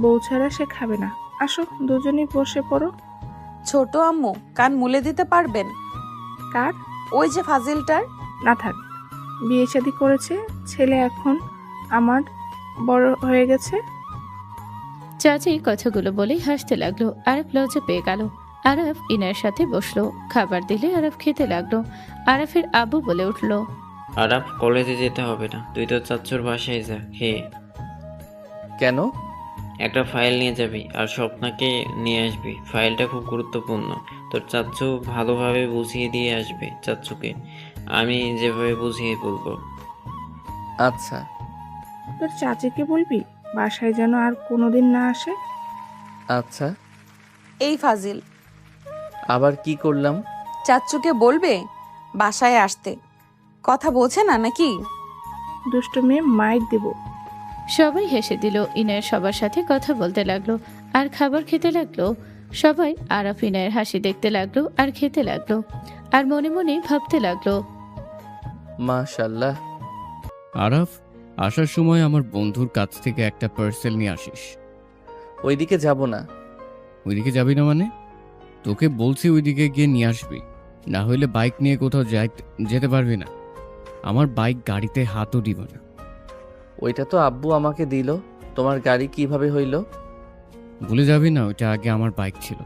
বউ ছাড়া সে খাবে না। আসো দুজনেই বসে পড়ো। ছোট আম্মু, কান মুলে দিতে পারবেন? কার? ওই যে ফাজিলটার। না থাক, বিয়ে শাদী করেছে, ছেলে এখন আমার বড় হয়ে গেছে। চাচি কথাগুলো বলেই হাসতে লাগলো। আরাফ লজ্জা পেয়ে গেল। আরাফ ইনায়ের সাথে বসলো। খাবার দিলে আরাফ খেতে লাগলো। আরাফের আব্বু বলে উঠলো, আরাফ কলেজে যেতে হবে না, তুই তো চাচ্চুর বাসায় যা খেয়ে। কেন? একটা ফাইল নিয়ে যাবি আর স্বপ্নাকে নিয়ে আসবি। ফাইলটা খুব গুরুত্বপূর্ণ। তোর চাচ্চু ভালোভাবে বুঝিয়ে দিয়ে আসবে চাচ্চুকে, আমি যেভাবে বুঝিয়ে বলবো। আচ্ছা। তোর চাচিকে বলবি বাসায় যেন আর কোনোদিন না আসে। আচ্ছা। এই ফাজিল, আবার কি করলাম? চাচ্চুকে বলবে বাসায় আসতে। কথা বোঝে না নাকি? দুষ্ট মেয়ে, মাইর দেব। সবাই হেসে দিল। ইনায়ের সবার সাথে কথা বলতে লাগলো আর খাবার খেতে লাগলো। সবাই আরাফ ইনায়ের হাসি দেখতে লাগলো আর খেতে লাগলো আর মনে মনে ভাবতে লাগলো, মাশাআল্লাহ। আরাফ আসার সময় আমার বন্ধুর কাছ থেকে একটা পার্সেল নিয়ে আসিস। ওইদিকে যাব না। ওইদিকে যাবি না মানে? তোকে বলছি ওইদিকে গিয়ে নিয়ে আসবি, না হলে বাইক নিয়ে কোথাও যেতে পারবি না। আমার বাইক গাড়িতে হাতও দিব না। ওইটা তো আব্বু আমাকে দিল, তোমার গাড়ি কিভাবে হইল? ভুলে যাবি না, ওইটা আগে আমার বাইক ছিল,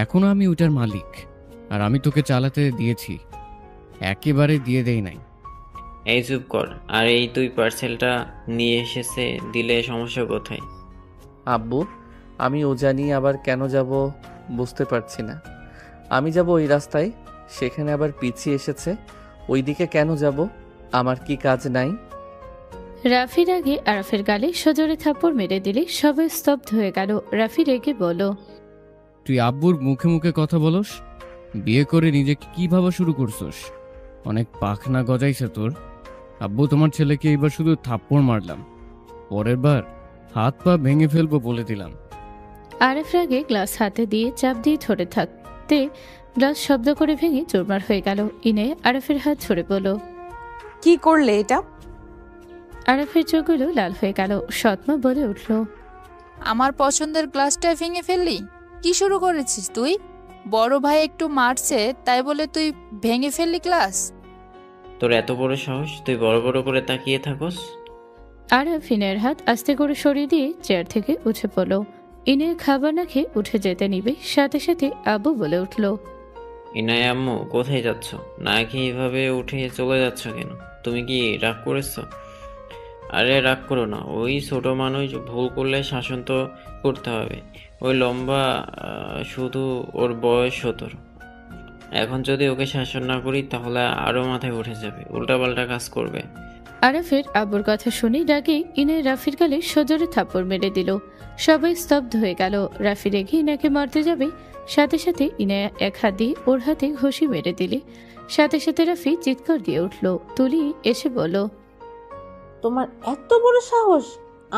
এখনো আমি ওইটার মালিক। আর আমি তোকে চালাতে দিয়েছি, একেবারে দিয়ে দেই নাই। এই চুপ কর। আর এই তুই পার্সেলটা নিয়ে এসেছে দিলে সমস্যা কোথায়? আব্বু, আমি ও জানি আবার কেন যাব বুঝতে পারছি না। আমি যাব ওই রাস্তায়, সেখানে আবার পিছিয়ে এসেছে। ওইদিকে কেন যাব? আমার কি কাজ নাই? রাফির আগে আরাফের গালে সজোরে থাপ্পড় মেরে দিলে সবাই স্তব্ধ হয়ে গেল। রাফি রেগে বলল, তুই আব্বুর মুখে মুখে কথা বলস? বিয়ে করে নিজেকে কি ভাবা শুরু করছস? অনেক পাখনা গজাইছে তোর। আব্বু, তোমার ছেলেকে এবার শুধু থাপ্পড় মারলাম, পরের বার হাত পা ভেঙে ফেলবো বলে দিলাম। আরাফ রাগে গ্লাস হাতে দিয়ে চাপ দিয়ে ধরে থাকতে গ্লাস শব্দ করে ভেঙে চুরমার হয়ে গেল। ইনে আরাফের হাত ধরে বলল, কি করলে এটা? আরাফের চোখগুলো লাল হয়ে গেল। সৎমা বলে উঠল, আমার পছন্দের গ্লাসটা ভেঙে ফেললি? কি শুরু করেছিস তুই? বড় ভাই একটু মারছে তাই বলে তুই ভেঙে ফেললি গ্লাস? তোর এত বড় সাহস, তুই বড় বড় করে তাকিয়ে থাকস? আরাফ ইনের হাত আস্তে করে সরিয়ে দিয়ে চেয়ার থেকে উঠে পড়ল। ইনের খাবার না খেয়ে উঠে যেতে নিবে, সাথে সাথে আব্বু বলে উঠল, ইনায় আম্মু, কোথায় যাচ্ছ? না খেয়ে এভাবে উঠে চলে যাচ্ছ কেন? তুমি কি রাগ করেছো? আরে রাগ করো না, ওই ছোট মানুষ ভুল করলে শাসন তো করতে হবে। ওই লম্বা, শুধু ওর বয়স 17। এখন যদি ওকে শাসন না করি তাহলে আরো মাথায় উঠে যাবে, উল্টাপাল্টা কাজ করবে। আরাফের আব্বুর কথা শুনে রাগে ইনে রাফির গালে সজোরে থাপ্পড় মেরে দিল। সবাই স্তব্ধ হয়ে গেল। রাফি রেগে ইনাকে মারতে যাবে, সাথে সাথে ইনা এক হাত দিয়ে ওর হাতে ঘষি মেরে দিলে সাথে সাথে রাফি চিৎকার দিয়ে উঠল। তুলি এসে বলল, তোমার এত বড় সাহস,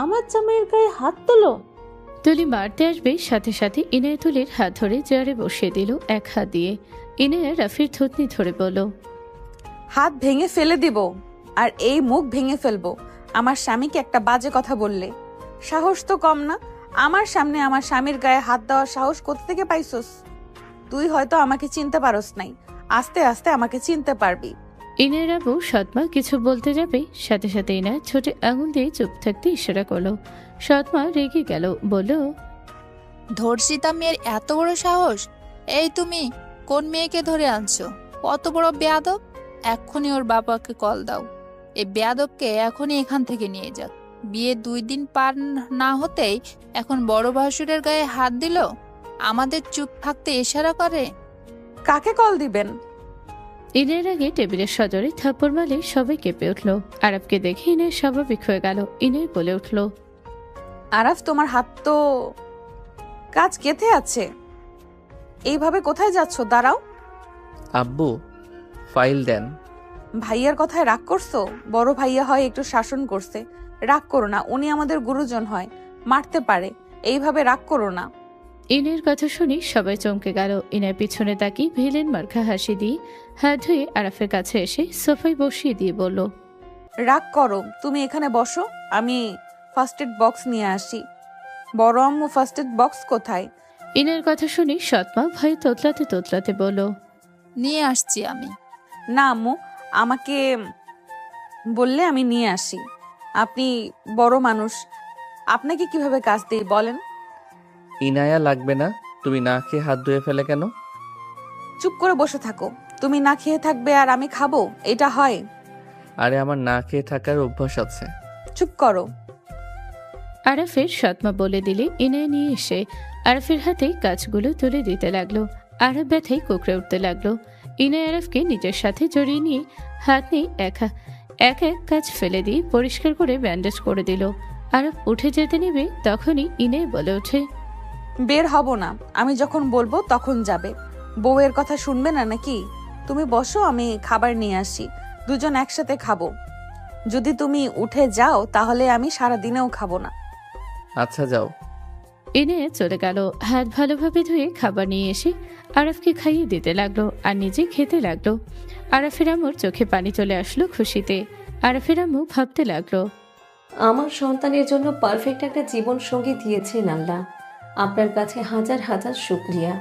আমার জামাইয়ের গায়ে হাত তোলো? তুলি মারতে আসবে, সাথে সাথে ইনায় তুলির হাত ধরে চেয়ারে বসিয়ে দিল এক হাত দিয়ে। ইনায়া রাফির থুতনি ধরে বলল, হাত ভেঙে ফেলে দিব, আর এই মুখ ভেঙে ফেলবো আমার স্বামীকে একটা বাজে কথা বললে। সাহস তো কম না, আমার সামনে আমার স্বামীর গায়ে হাত দেওয়ার সাহস কোথা থেকে পাইছস? তুই হয়তো আমাকে চিনতে পারস নাই, আস্তে আস্তে আমাকে চিনতে পারবি। ইনায়ের আবু সৎমা কিছু বলতে যাবে, সাথে সাথে ইনা ছোট আঙুল দিয়ে চুপ থাকতে ইশারা করলো। সৎমা রেগে গেল, বলল, ধর্ষিতা মেয়ের এত বড় সাহস! এই তুমি কোন মেয়েকে ধরে আনছো? কত বড় বেয়াদব! এক্ষুনি ওর বাবাকে কল দাও। এই বেয়াদবকে এখনই এখান থেকে নিয়ে যাক। বিয়ে 2 দিন পার না হতেই এখন বড় ভাসুরের গায়ে হাত দিল। আমাদের চুপ থাকতে ইশারা করে। কাকে কল দিবেন? ইনের আগে টেবিলের সজরে থাপ্পড় মারলে সবাই কেঁপে উঠল। আরাফকে দেখে ইনের স্বাভাবিক হয়ে গেল। ইনে বলে উঠল, আরাফ, তোমার হাত তো কাজ কেটে আছে, এইভাবে কোথায় যাচ্ছ? দাঁড়াও। আব্বু, ফাইল দেন। ভাইয়ার কথায় রাগ করছো? বড় ভাইয়া হয় একটু শাসন করছে, রাগ করো না, উনি আমাদের গুরুজন হয়, মারতে পারে, এইভাবে রাগ করো না। ইনের কথা শুনি সবাই চমকে গেল। ইনের পিছনে তাকিয়ে ভিলেন মার্কা হাসি দিয়ে হাত ধুয়ে আরাফের কাছে এসে সোফায় বসিয়ে দিয়ে বলল, রাগ করো, তুমি এখানে বসো, আমি ফার্স্ট এড বক্স নিয়ে আসি। বড় আম্মু, ফার্স্ট এড বক্স কোথায়? ইনের কথা শুনি সৎমা ভয়ে তোতলাতে তোতলাতে বলল, নিয়ে আসছি আমি। না আম্মু, আমাকে বললে আমি নিয়ে আসি। আপনি বড় মানুষ, আপনাকে কিভাবে কাজ দিই বলেন? ইনায়া লাগবে না। তুমি না খেয়ে হাত ধুয়ে ফেলে কেন? চুপ করে বসে থাকো। তুমি না খেয়ে থাকবে আর আমি খাবো, এটা হয়? আরে আমার না খেয়ে থাকার অভ্যাস আছে। চুপ করো। আরাফের সৎমা বলে দিলে ইনায় নিয়ে এসে আরাফের হাতে কাজগুলো তুলে দিতে লাগলো। আরাফ ব্যথায় কুকড়ে উঠতে লাগলো। ইনায় আরাফকে নিজের সাথে জড়িয়ে নিয়ে হাত নিয়ে এক এক কাজ ফেলে দিয়ে পরিষ্কার করে ব্যান্ডেজ করে দিল। আরাফ উঠে যেতে নেবে, তখনই ইনায় বলে ওঠে, বের হব না, আমি যখন বলবো তখন যাবে। বউয়ের কথা শুনবে না নাকি? তুমি বসো, আমি খাবার নিয়ে আসি, দুজন একসাথে খাবো। যদি তুমি উঠে যাও তাহলে আমি সারা দিনেও খাবো না। আচ্ছা যাও। ইনে চলে গেল। হাত ভালোভাবে ধুয়ে খাবার নিয়ে এসে আরাফকে খাইয়ে দিতে লাগলো আর নিজে খেতে লাগলো। আরাফের আম্মুর চোখে পানি চলে আসলো খুশিতে। আরাফের আম্মু ভাবতে লাগলো, আমার সন্তানের জন্য পারফেক্ট একটা জীবন সঙ্গী দিয়েছেন আল্লাহ। আপনার কাছে হাজার হাজার শুকরিয়া।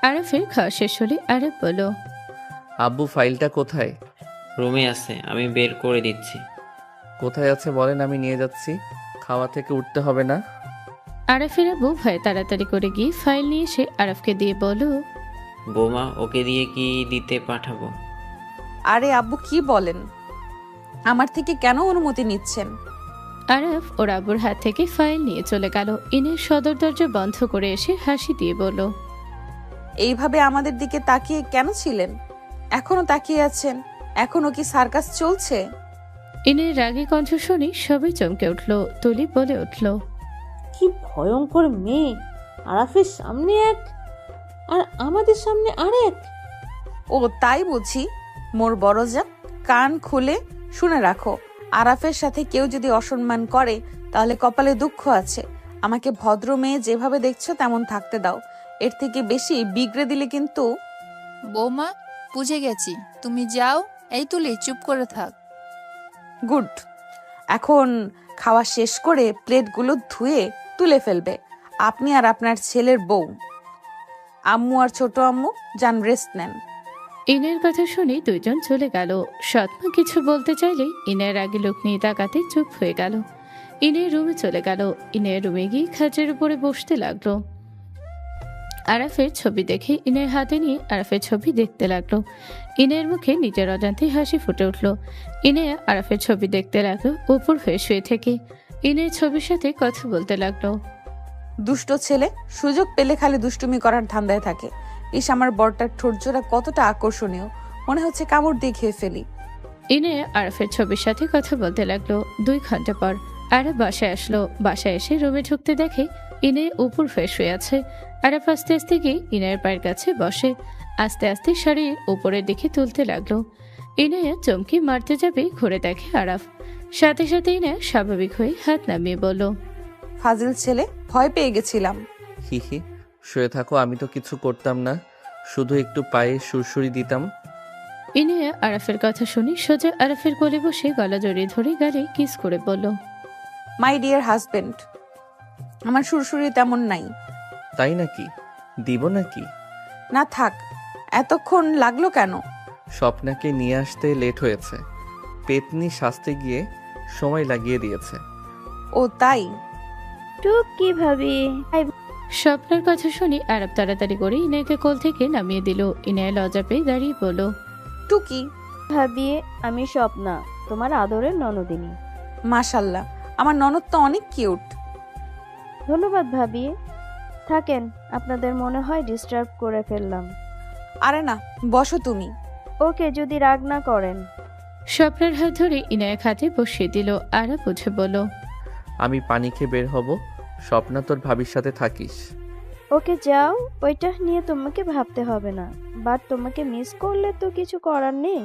আরাফের খাওয়া শেষ হলে আরাফ বলল, আব্বু ফাইলটা কোথায়? রুমে আছে, আমি বের করে দিচ্ছি। কোথায় আছে বলেন, আমি নিয়ে যাচ্ছি। খাওয়া থেকে উঠতে হবে না। আরাফের আব্বু ভয়ে তাড়াতাড়ি করে গিয়ে ফাইল নিয়ে এসে আরাফকে দিয়ে বলল, বৌমা, ওকে দিয়ে কি দিতে পাঠাবো? আরে আব্বু কি বলেন? আমার থেকে কেন অনুমতি নিচ্ছেন? আরাফ ওর আব্বুর হাত থেকে ফাইল নিয়ে চলে গেল। ইনের সদর দরজা বন্ধ করে এসে হাসি দিয়ে বলল, এইভাবে আমাদের দিকে তাকিয়ে কেন ছিলেন? এখনো তাকিয়ে আছেন? এখনো কি সার্কাস চলছে? ইনের রাগী কণ্ঠ শুনে সবাই চমকে উঠল। তুলি বলে উঠল, কি ভয়ঙ্কর মেয়ে! আরাফের সামনে এক আর আমাদের সামনে আরেক। ও তাই বুঝি? মোর বড়জা, কান খুলে শুনে রাখো, আরাফের সাথে কেউ যদি অসম্মান করে তাহলে কপালে দুঃখ আছে। আমাকে ভদ্র মেয়ে যেভাবে দেখছো তেমন থাকতে দাও। এর থেকে বেশি বিগড়ে দিলে কিন্তু। বৌমা, বুঝে গেছি, তুমি যাও। এই তুলি, চুপ করে থাক। গুড। এখন খাওয়া শেষ করে প্লেটগুলো ধুয়ে তুলে ফেলবে। আপনি আর আপনার ছেলের বউ, আম্মু আর ছোট আম্মু যান রেস্ট নেন। ইনের কথা শুনে দুইজন চলে গেল। সৎমা কিছু বলতে চাইলে ইনের আগে লোক নিয়ে তাকাতে চুপ হয়ে গেল। ইনের রুমে চলে গেল। ইনের রুমে গিয়ে খাটের উপরে বসতে লাগলো। আরাফের ছবি দেখে ইনের হাতে নিয়ে আরাফের ছবি দেখতে লাগলো। ইনের মুখে নিজের অজান্তেই হাসি ফুটে উঠল। ইনে আরাফের ছবি দেখতে লাগলো উপর হয়ে শুয়ে থেকে। ইনের ছবির সাথে কথা বলতে লাগলো। দুষ্ট ছেলে, সুযোগ পেলে খালি দুষ্টুমি করার ধান্দায় থাকে। ইস, আমার বরটার ঠোঁটজোড়া কতটা আকর্ষণীয়, মনে হচ্ছে কামড় দিয়ে খেয়ে ফেলি। ইনে আরাফের ছবির সাথে কথা বলতে লাগলো। 2 ঘন্টা পর আরাফ বাসায় আসলো। বাসায় এসে রুমে ঢুকতে দেখে ইনে উপর হয়ে শুয়ে আছে। আরাফ আস্তে আস্তে গিয়ে ইনের পায়ের কাছে বসে। আস্তে আস্তে শাড়ির উপরের দিকে তুলতে লাগলো। ইনে চমকি মারতে যাবে, ঘুরে দেখে আরাফ। সাথে সাথে ইনে স্বাভাবিক হয়ে হাত নামিয়ে বলল, ফাজিল ছেলে, ভয় পেয়ে গেছিলাম। হি হি, শুয়ে থাকো, আমি তো কিছু করতাম না, শুধু একটু পায়ে সুরসুরি দিতাম। ইনে আরাফের কথা শুনি সোজা আরাফের কোলে বসে গলা জড়িয়ে ধরে গালে কিস করে বলল, মাই ডিয়ার হাজবেন্ড, আমার সুরসুরি তেমন নাই। তাই নাকি? দিব নাকি? না থাক। এতক্ষণ লাগলো কেন? স্বপ্নাকে নিয়ে আসতে লেট হয়েছে, পেতনি সাজতে গিয়ে সময় লাগিয়ে দিয়েছে। ও তাই? টুকি ভাবি, স্বপ্নের কথা শুনি আরব তাড়াতাড়ি করে ইনাকে কোল থেকে নামিয়ে দিল। ইনায় লজ্জা পেয়ে দাঁড়িয়ে বলল, টুকি ভাবি আমি স্বপ্না, তোমার আদরের ননদিনী। মাশাল্লাহ, আমার ননদ তো অনেক কিউট। ধন্যবাদ ভাবি। থাকেন, আপনাদের মনে হয় ডিস্টার্ব করে ফেললাম। আরে না, বসো তুমি। ওকে, যদি রাগ না করেন। স্বপ্নের হাত ধরে ইনায়ের খাতে বসিয়ে দিল। আরব বুঝে বলল, আমি পানি খেয়ে বের হব, স্বপ্না তোর ভাবির সাথে থাকিস। ওকে যাও, ওইটা নিয়ে তোমাকে ভাবতে হবে না। বাট তোমাকে মিস করলে তো কিছু করার নেই।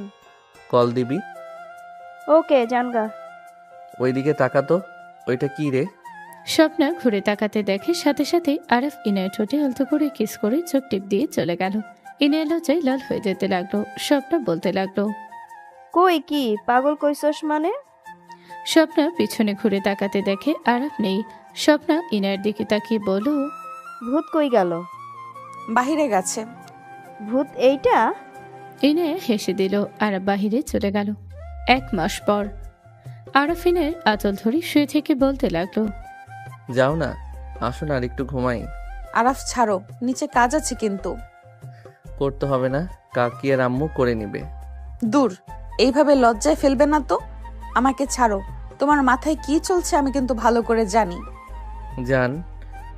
কল দিবি? ওকে, জানগা। ওইদিকে তাকাতো, ওইটা কি রে? স্বপ্না ঘুরে তাকাতে দেখে সাথে সাথে আরফ ইনায়ের ঠোঁটে আলতো করে কিস করে চোখ টিপ দিয়ে চলে গেল। ইনায় লজ্জায় লাল হয়ে যেতে লাগলো। স্বপ্না বলতে লাগলো, কই কি পাগল কইছস মানে? স্বপ্না পিছনে ঘুরে তাকাতে দেখে আরফ নেই। স্বপ্না ইনায়ের দিকে তাকিয়ে বলল, ভূত কই গেল? বাহিরে গেছে। ভূত এইটা? ইনায় হেসে দিল। আরব বাহিরে চলে গেল। 1 মাস পর আরফ ইনায়ের আঁচল ধরে শুয়ে থেকে বলতে লাগলো, যাও না, আসো না, আর একটু ঘুমাই। আরাফ ছাড়ো, নিচে কাজ আছে কিন্তু। করতে হবে না, কাকি আর আম্মু করে নিবে। দূর, এইভাবে লজ্জায় ফেলবে না তো। আমাকে ছাড়ো, তোমার মাথায় কি চলছে আমি কিন্তু ভালো করে জানি। জান,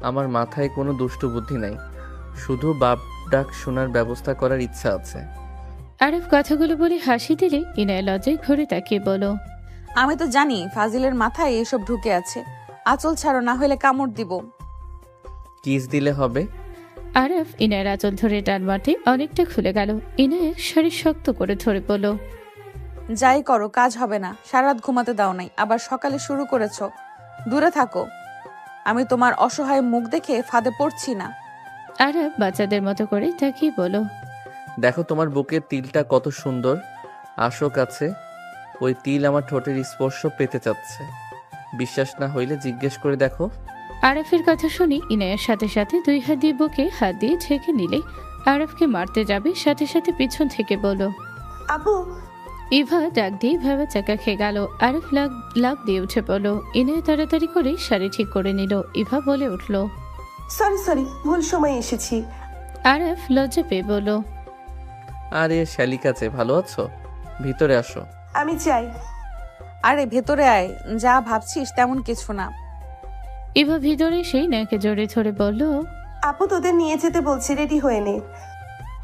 আমার মাথায় কোনো দুষ্টু বুদ্ধি নাই, শুধু বাপ ডাক শোনার ব্যবস্থা করার ইচ্ছা আছে। আরফ কথাগুলো বলে হাসি দিলে ইনায় লজ্জায় ঘুরে তাকিয়ে বলো, আমি তো জানি ফাজিলের মাথায় এসব ঢুকে আছে। আঁচল ছাড়ো, না হলে কামড় দিব। কিস দিলে হবে। আরফ ইনায়ের আঁচল ধরে টান মারতে অনেকটা খুলে গেল। ইনায় শাড়ি শক্ত করে ধরে বলল, যাই করো কাজ হবে না। সারা রাত ঘুমাতে দাও নাই, আবার সকালে শুরু করেছ। দূরে থাকো, আমি তোমার অসহায় মুখ দেখে ফাঁদে পড়ছি না। আরব বাচ্চাদের মতো করে তাকিয়ে বলো, দেখো তোমার বুকের তিলটা কত সুন্দর, আসো কাছে। ওই তিল আমার ঠোঁটের স্পর্শ পেতে চাচ্ছে। বিশ্বাস না হইলে জিজ্ঞেস করে দেখো। আরাফের কথা শুনে ইনায়ার সাথে সাথে 2 হাত দিয়ে বুকে হাত দিয়ে ছেঁকে নিলে আরাফকে মারতে যাবে, সাথে সাথে পিছন থেকে বলো, আপু। ইভা ডাক দিয়ে ভেবে চাকা খেয়ে গেল। আরাফ লাভ দিয়ে উঠে পড়লো। ইনায়া তাড়াতাড়ি করে শাড়ি ঠিক করে নিল। ইভা বলে উঠল, সরি ভুল সময় এসেছি। আরাফ লজ্জা পেয়ে বলল, আরে শালিকাচে, ভালো আছো? ভিতরে আসো। আমি চাই। আরে ভেতরে আয়, যা ভাবছিস তেমন কিছু না। ইভা ভিতরে সেই নাকে জড়িয়ে ধরে বলল, আপু তোদের নিয়ে যেতে বলছি, রেডি হয়ে নে।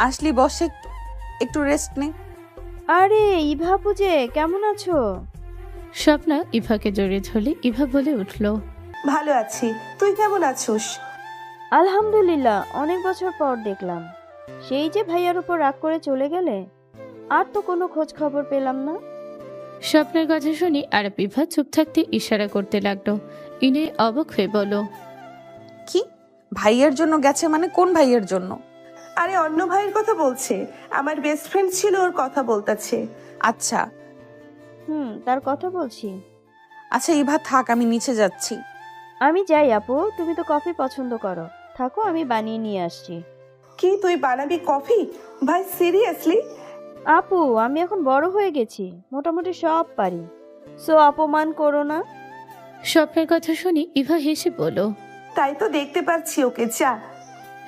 আসলি বসে একটু রেস্ট নে। আরে ইভা পূজে, কেমন আছো? স্বপ্না ইভাকে জড়িয়ে ধরলে ইভা বলে উঠল, ভালো আছি, তুই কেমন আছোস? আলহামদুলিল্লাহ, অনেক বছর পর দেখলাম। সেই যে ভাইয়ার উপর রাগ করে চলে গেলে, আর তো কোনো খোঁজ খবর পেলাম না। স্বপ্নের কথা শুনি আরাপ ইভা চুপ থাকতে ইশারা করতে লাগলো। ইনে অবাক হয়ে বলো, কি ভাইয়ের জন্য গেছে? মানে কোন ভাইয়ের জন্য? আরে অন্য ভাইয়ের কথা বলছে, আমার বেস্ট ফ্রেন্ড ছিল, ওর কথা বলতেছে। আচ্ছা তার কথা বলছি। আচ্ছা ইভা থাক, আমি নিচে যাচ্ছি। আমি যাই আপু, তুমি তো কফি পছন্দ করো, থাকো আমি বানিয়ে নিয়ে আসছি। কি তুই বানাবি কফি? ভাই সিরিয়াসলি? আপু আমি এখন বড় হয়ে গেছি, মোটামুটি সব পারি, সো অপমান করো না। স্বপ্নের কথা শুনি ইভা হেসে বলল, তাই তো দেখতে পাচ্ছি, ওকে যা।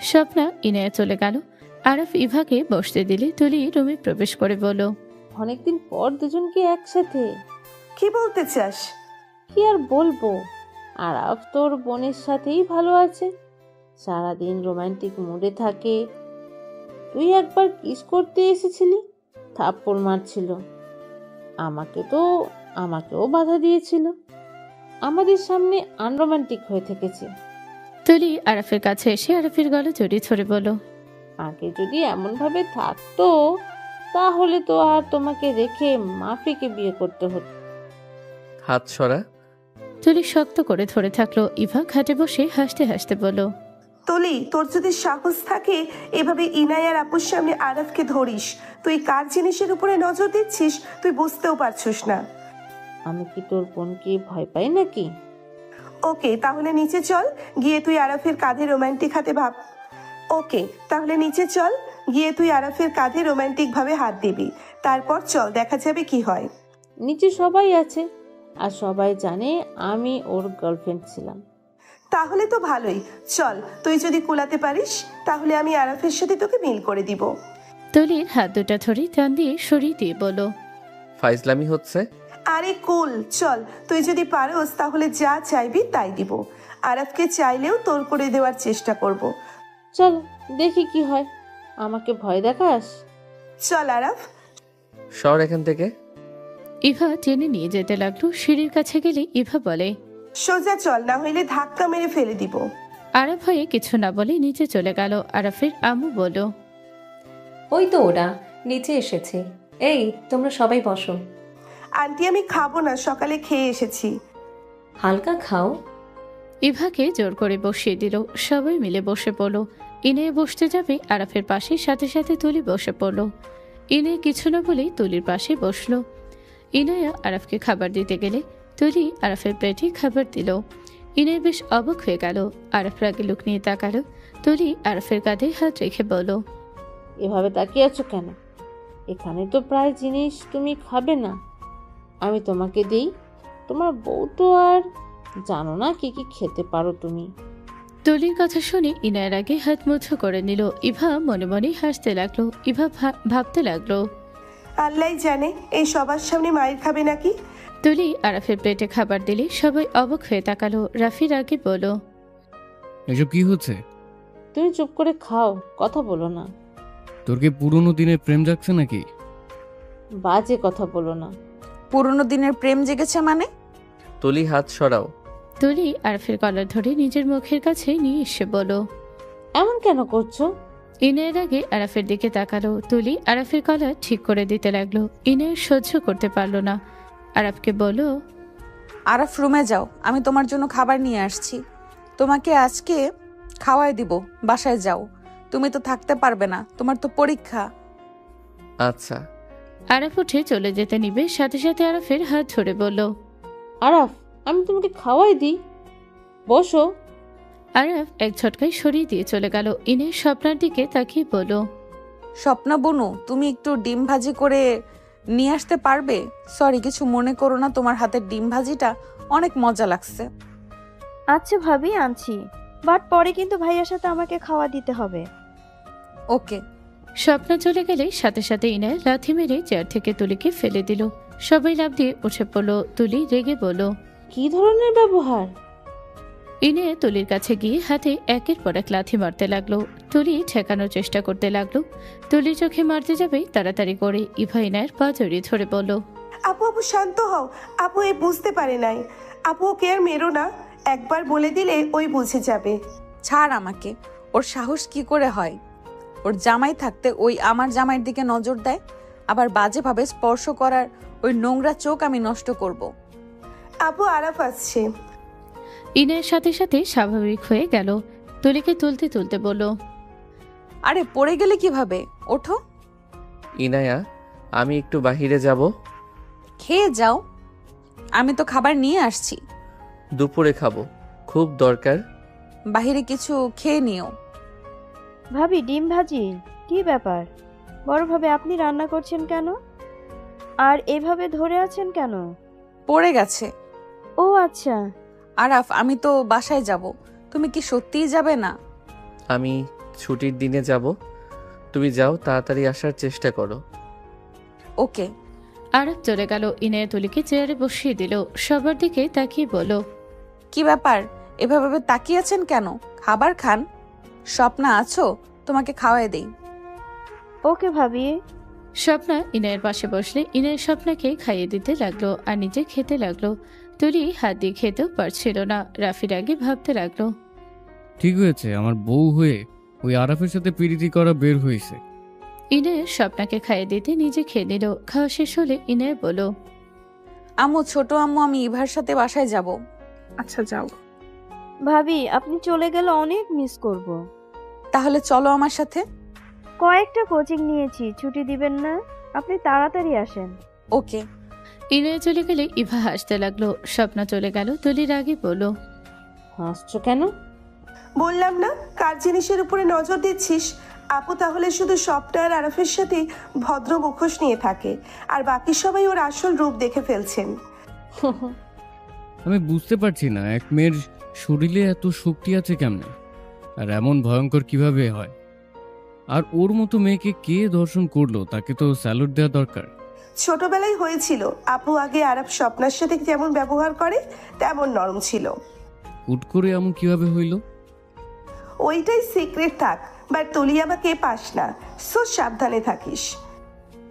স্বপ্না ইনায়া চলে গেল। আরাফ ইভাকে বসতে দিলে তুলি রুমে প্রবেশ করে বলল, অনেকদিন পর দুজনকে একসাথে। কি বলতে চাস? কি আর বলবো, আরাফ তোর বোনের সাথেই ভালো আছে, সারাদিন রোমান্টিক মুডে থাকে। তুই একবার কিস করতে এসেছিলি, থাপ্পড় মারছিল, আমাকেও বাধা দিয়েছিল, আমাদের সামনে আনরোমান্টিক হয়ে থেকেছে। তুলি আরাফের কাছে এসে আরাফের গলা জড়িয়ে ধরে বলল, আগে যদি এমন ভাবে থাকতো তাহলে তো আর তোমাকে রেখে মাফিকে বিয়ে করতে হতো। হাত সরা। তুলি শক্ত করে ধরে থাকলো। ইভা খাটে বসে হাসতে হাসতে বলল, তুলি, তোর যদি সাহস থাকে এভাবে ইনায়ার আপুর সামনে আরাফকে ধরিস, তুই কার জিনিসের উপরে নজর দিচ্ছিস তুই বুঝতেও পারছিস না। আমি কি তোর বোনকে ভয় পাই নাকি? ওকে তাহলে নিচে চল, গিয়ে তুই আরাফের কাঁধে রোমান্টিক হাতে ভাব। ওকে তাহলে নিচে চল, গিয়ে তুই আরাফের কাঁধে রোমান্টিক ভাবে হাত দিবি, তারপর চল দেখা যাবে কি হয়। নিচে সবাই আছে আর সবাই জানে আমি ওর গার্লফ্রেন্ড ছিলাম। তাহলে তো ভালোই, চল তুই যদি কুলাতে পারিস তাহলে আমি আরাফের সাথে তোকে মিল করে দিব। তুলির হাত দুটা ধরে টান দিয়ে সরিয়ে দিয়ে বলল, ফাইজলামি হচ্ছে। আরে কুল, চল তুই যদি পারোস তাহলে যা চাইবি তাই দিব, আরাফকে চাইলেও তোর করে দেওয়ার চেষ্টা করব। চল দেখি কি হয়, আমাকে ভয় দেখাস? চল আরাফ। সর এখান থেকে। ইভা টেনে নিয়ে যেতে লাগলো। সিঁড়ির কাছে গেলে ইভা বলে, সোজা চল, না হইলে ধাক্কা মেরে ফেলে দিব। আরাফ হয়ে কিছু না বলে নিচে চলে গেল। আরাফের আম্মু বলল, ওই তো ওরা নিচে এসেছে, এই তোমরা সবাই বসো। আন্টি আমি খাবো না, সকালে খেয়ে এসেছি। হালকা খাও। ইভাকে জোর করে বসিয়ে দিল। সবাই মিলে বসে পড়ল। ইনে বসতে যাবে আরাফের পাশে, সাথে সাথে তুলি বসে পড়ল। ইনে কিছু না বলেই তুলির পাশে বসলো। ইনায়া আরাফকে খাবার দিতে গেলে তুলি আরাফের প্লেটে খাবার দিল। ইনে বেশ অবাক হয়ে গেল। আরাফ রাগে লুক নিয়ে তাকালো। তুলি আরাফের কাঁধে হাত রেখে বলল, এভাবে তাকিয়ে আছো কেন? এখানে তো প্রায় জিনিস তুমি খাবে না, আমি তোমাকে দিই। তোমার বউ তো আর জানো না কি কি খেতে পারো তুমি। তুলির কথা শুনে ইনায়ের আগে হাত মুঠো করে নিল। ইভা মনে মনে হাসতে লাগলো। ইভা ভাবতে লাগলো, আল্লাহ জানে এই সবার সামনে মায়ের খাবে নাকি। তুলি আরাফের প্লেটে খাবার দিলে সবাই অবাক হয়ে তাকালো। রাফির আগে বলো, এসব কি হচ্ছে? তুমি চুপ করে খাও, কথা বলো না। তোর কি পুরনো দিনের প্রেম জাগছে নাকি? বাজে কথা বলো না। পুরনো দিনের প্রেম জেগেছে মানে? তুলি হাত সরাও। তুলি আরাফের কলার ধরে নিজের মুখের কাছে নিয়ে এসে বলো, এমন কেন করছো? ইনায়ের আগে আরাফের দিকে তাকালো। তুলি আরাফের কলার ঠিক করে দিতে লাগলো। ইনায়ের সহ্য করতে পারলো না। আরাফকে বলো, আরাফ রুমে যাও, আমি তোমার জন্য খাবার নিয়ে আসছি। তোমাকে আজকে খাওয়াই দিব, বাসায় যাও। তুমি তো থাকতে পারবে না, তোমার তো পরীক্ষা। আচ্ছা, আরাফ উঠে চলে যেতে নিবে, সাথে সাথে আরাফের হাত ধরে বলল, আরাফ, আমি তোমাকে খাওয়াই দিই, বসো। আরাফ এক ঝটকায় সরিয়ে দিয়ে চলে গেল। ইনে স্বপ্নার দিকে তাকিয়ে বলল, স্বপ্না বনু, তুমি একটু ডিম ভাজি করে নিয়ে আসতে পারবে? সরি, কিছু মনে করো না, তোমার হাতের ডিম ভাজিটা অনেক মজা লাগছে। আচ্ছা ভাবি, আনছি, বাট পরে কিন্তু ভাইয়ার সাথে আমাকে খাওয়া দিতে হবে। ওকে। স্বপ্না চলে গেলে সাথে সাথে ইনায় লাথি মেরে চেয়ার থেকে তুলিকে ফেলে দিল। সবাই লাফ দিয়ে উঠে পড়ল। তুলি রেগে বলল, কি ধরনের ব্যবহার? ইনে তুলির কাছে গিয়ে হাতে একের পর এক লাথি মারতে লাগলো। তুলি ঠেকানোর চেষ্টা করতে লাগলো। তুলির চোখে মারতে যাবে তাড়াতাড়ি করে ইভা ইনায়ের পা জড়িয়ে ধরে বলল, আপু আপু শান্ত হও, আপু এ বুঝতে পারে নাই, আপু ওকে আর মেরো না, একবার বলে দিলে ওই বুঝে যাবে। ছাড় আমাকে, ওর সাহস কি করে হয়? ওর জামাই থাকতে ওই আমার জামাইয়ের দিকে নজর দেয়, আবার বাজেভাবে স্পর্শ করার ওই নোংরা চোখ আমি নষ্ট করব। আপু আরাফ আসছে। ইনায়ের সাথে সাথে স্বাভাবিক হয়ে গেল। তুলিকে তুলতে তুলতে বলল, আরে পড়ে গেলে কিভাবে? ওঠো। ইনায়া, আমি একটু বাহিরে যাব। খেয়ে যাও, আমি তো খাবার নিয়ে আসছি। দুপুরে খাবো, খুব দরকার। বাহিরে কিছু খেয়ে নিও। ভাবি, ডিম ভাজি? কি ব্যাপার বড় ভাবে, আপনি রান্না করছেন কেন? আর এভাবে ধরে আছেন কেন? পড়ে গেছে। ও আচ্ছা। আরাফ, আমি তো বাসায় যাব, তুমি কি সত্যিই যাবে না? আমি ছুটির দিনে যাব, তুমি যাও, তাড়াতাড়ি আসার চেষ্টা করো। ওকে। আরাফ চলে গেল। ইনায়া তুলিকে চেয়ারে বসিয়ে দিল। সবার দিকে তাকিয়ে বলল, কি ব্যাপার, এভাবে তাকিয়ে আছেন কেন? খাবার খান। স্বপ্না আছো? তোমাকে খাওয়াই দেই। ওকে ভাবি। স্বপ্না ইনায়ের পাশে বসলে ইনায়ের স্বপ্নাকে খাইয়ে দিতে লাগলো আর নিজে খেতে লাগলো। তুলি হাত দিয়ে খেতেও পারছিল না। রাফির আগে ভাবতে লাগলো, ঠিক হয়েছে, আমার বউ হয়ে ওই আরাফের সাথে পিরিতি করা বের হয়েছে। ইনায়ের স্বপ্নাকে খাইয়ে দিতে নিজে খেয়ে নিল। খাওয়া শেষ হলে ইনায় বলল, আম্মু, ছোট আম্মু, আমি ইভার সাথে বাসায় যাব। আচ্ছা যাও। ভাবি, আপনি চলে গেলে অনেক মিস করব। তাহলে চলো আমার সাথে। কয়েকটা কোচিং নিয়েছি, ছুটি দিবেন না? আপনি তাড়াতাড়ি আসেন। ওকে। ইনায় চলে গেলে ইভা হাসতে লাগলো। স্বপ্না চলে গেল। তুলির আগে বলল, হাসছো কেন? বললাম না, কার জিনিসের উপরে নজর দিচ্ছিস? আপু তাহলে শুধু স্বপ্না আর আরাফের সাথে ভদ্র মুখোশ নিয়ে থাকে, আর বাকি সবাই ওর আসল রূপ দেখে ফেলছেন। আমি বুঝতে পারছি না, এক মেয়ের শরীরে এত শক্তি আছে কেমনে, আর এমন ভয়ঙ্কর কিভাবে হয়? আর ওর মতো মেয়েকে কে দর্শন করলো? তাকে তো স্যালুট দেওয়া দরকার। ছোটবেলায় হয়েছিল, আপু আগে আরাফ স্বপ্নার সাথে যেমন ব্যবহার করে তেমন নরম ছিল। হুট করে এমন কিভাবে হইল? ওইটাই সিক্রেট থাক, বাট তুলি আমাকে পাস না, সো সাবধানে থাকিস।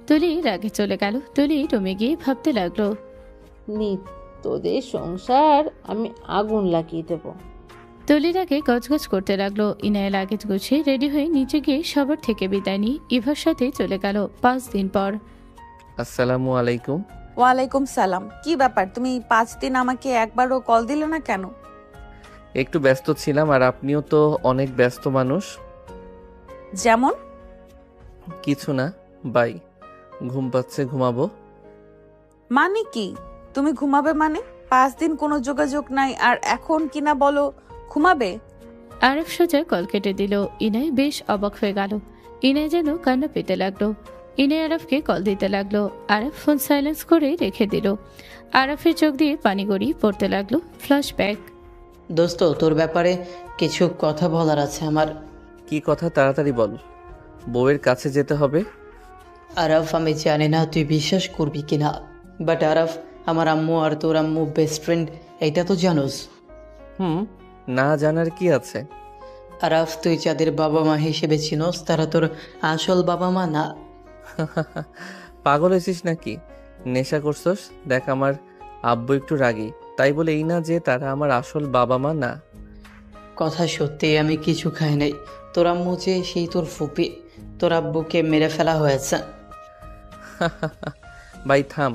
তুলি রাগে চলে গেল। তুলি রুমে গিয়ে ভাবতে লাগলো, নি, তোদের সংসার আমি আগুন লাগিয়ে দেব। তুলির আগে গজগজ করতে লাগলো। ইনায় লাগেজ গুছিয়ে রেডি হয়ে নিচে গিয়ে সবার থেকে বিদায় নিয়ে ইভার সাথে চলে গেল। 5 দিন পর। আসসালামু আলাইকুম। ওয়ালাইকুম সালাম। কি ব্যাপার, তুমি 5 দিন আমাকে একবারও কল দিলে না কেন? একটু ব্যস্ত ছিলাম, আর আপনিও তো অনেক ব্যস্ত মানুষ। যেমন? কিছু না, বাই। ঘুম পাচ্ছে, ঘুমাবো। মানে কি? তুমি ঘুমাবে মানে? 5 দিন কোনো যোগাযোগ নাই, আর এখন কিনা বলো ঘুমাবে? আরাফ সোজা কল কেটে দিল। ইনায় বেশ অবাক হয়ে গেল। ইনায় যেন কান্না পেতে লাগলো। ইনায় আরাফকে কল দিতে লাগলো। আরাফ ফোন সাইলেন্স করে রেখে দিল। আরাফের চোখ দিয়ে পানি গড়িয়ে পড়তে লাগলো। ফ্ল্যাশব্যাক। দোস্ত, তোর ব্যাপারে কিছু কথা বলার আছে আমার। কি কথা? তাড়াতাড়ি বল, বউয়ের কাছে যেতে হবে। আরাফ, আমি জানি না তুই বিশ্বাস করবি কিনা, বাট আরাফ আমার আম্মু আর তোর আম্মু বেস্ট ফ্রেন্ড, এইটা তো জানোস। না জানার কি আছে? আরাফ, তুই যাদের বাবা মা হিসেবে চিনোস তারা তোর আসল বাবা মা না। পাগল হয়েছিস নাকি? নেশা করছস? দেখ, আমার আব্বু একটু রাগী, তাই বলে এই না যে তারা আমার আসল বাবা মা না। কথা সত্যি, আমি কিছু খাই নাই। তোর আম্মু যে সেই তোর ফুপি, তোর আব্বুকে মেরে ফেলা হয়েছে। ভাই থাম,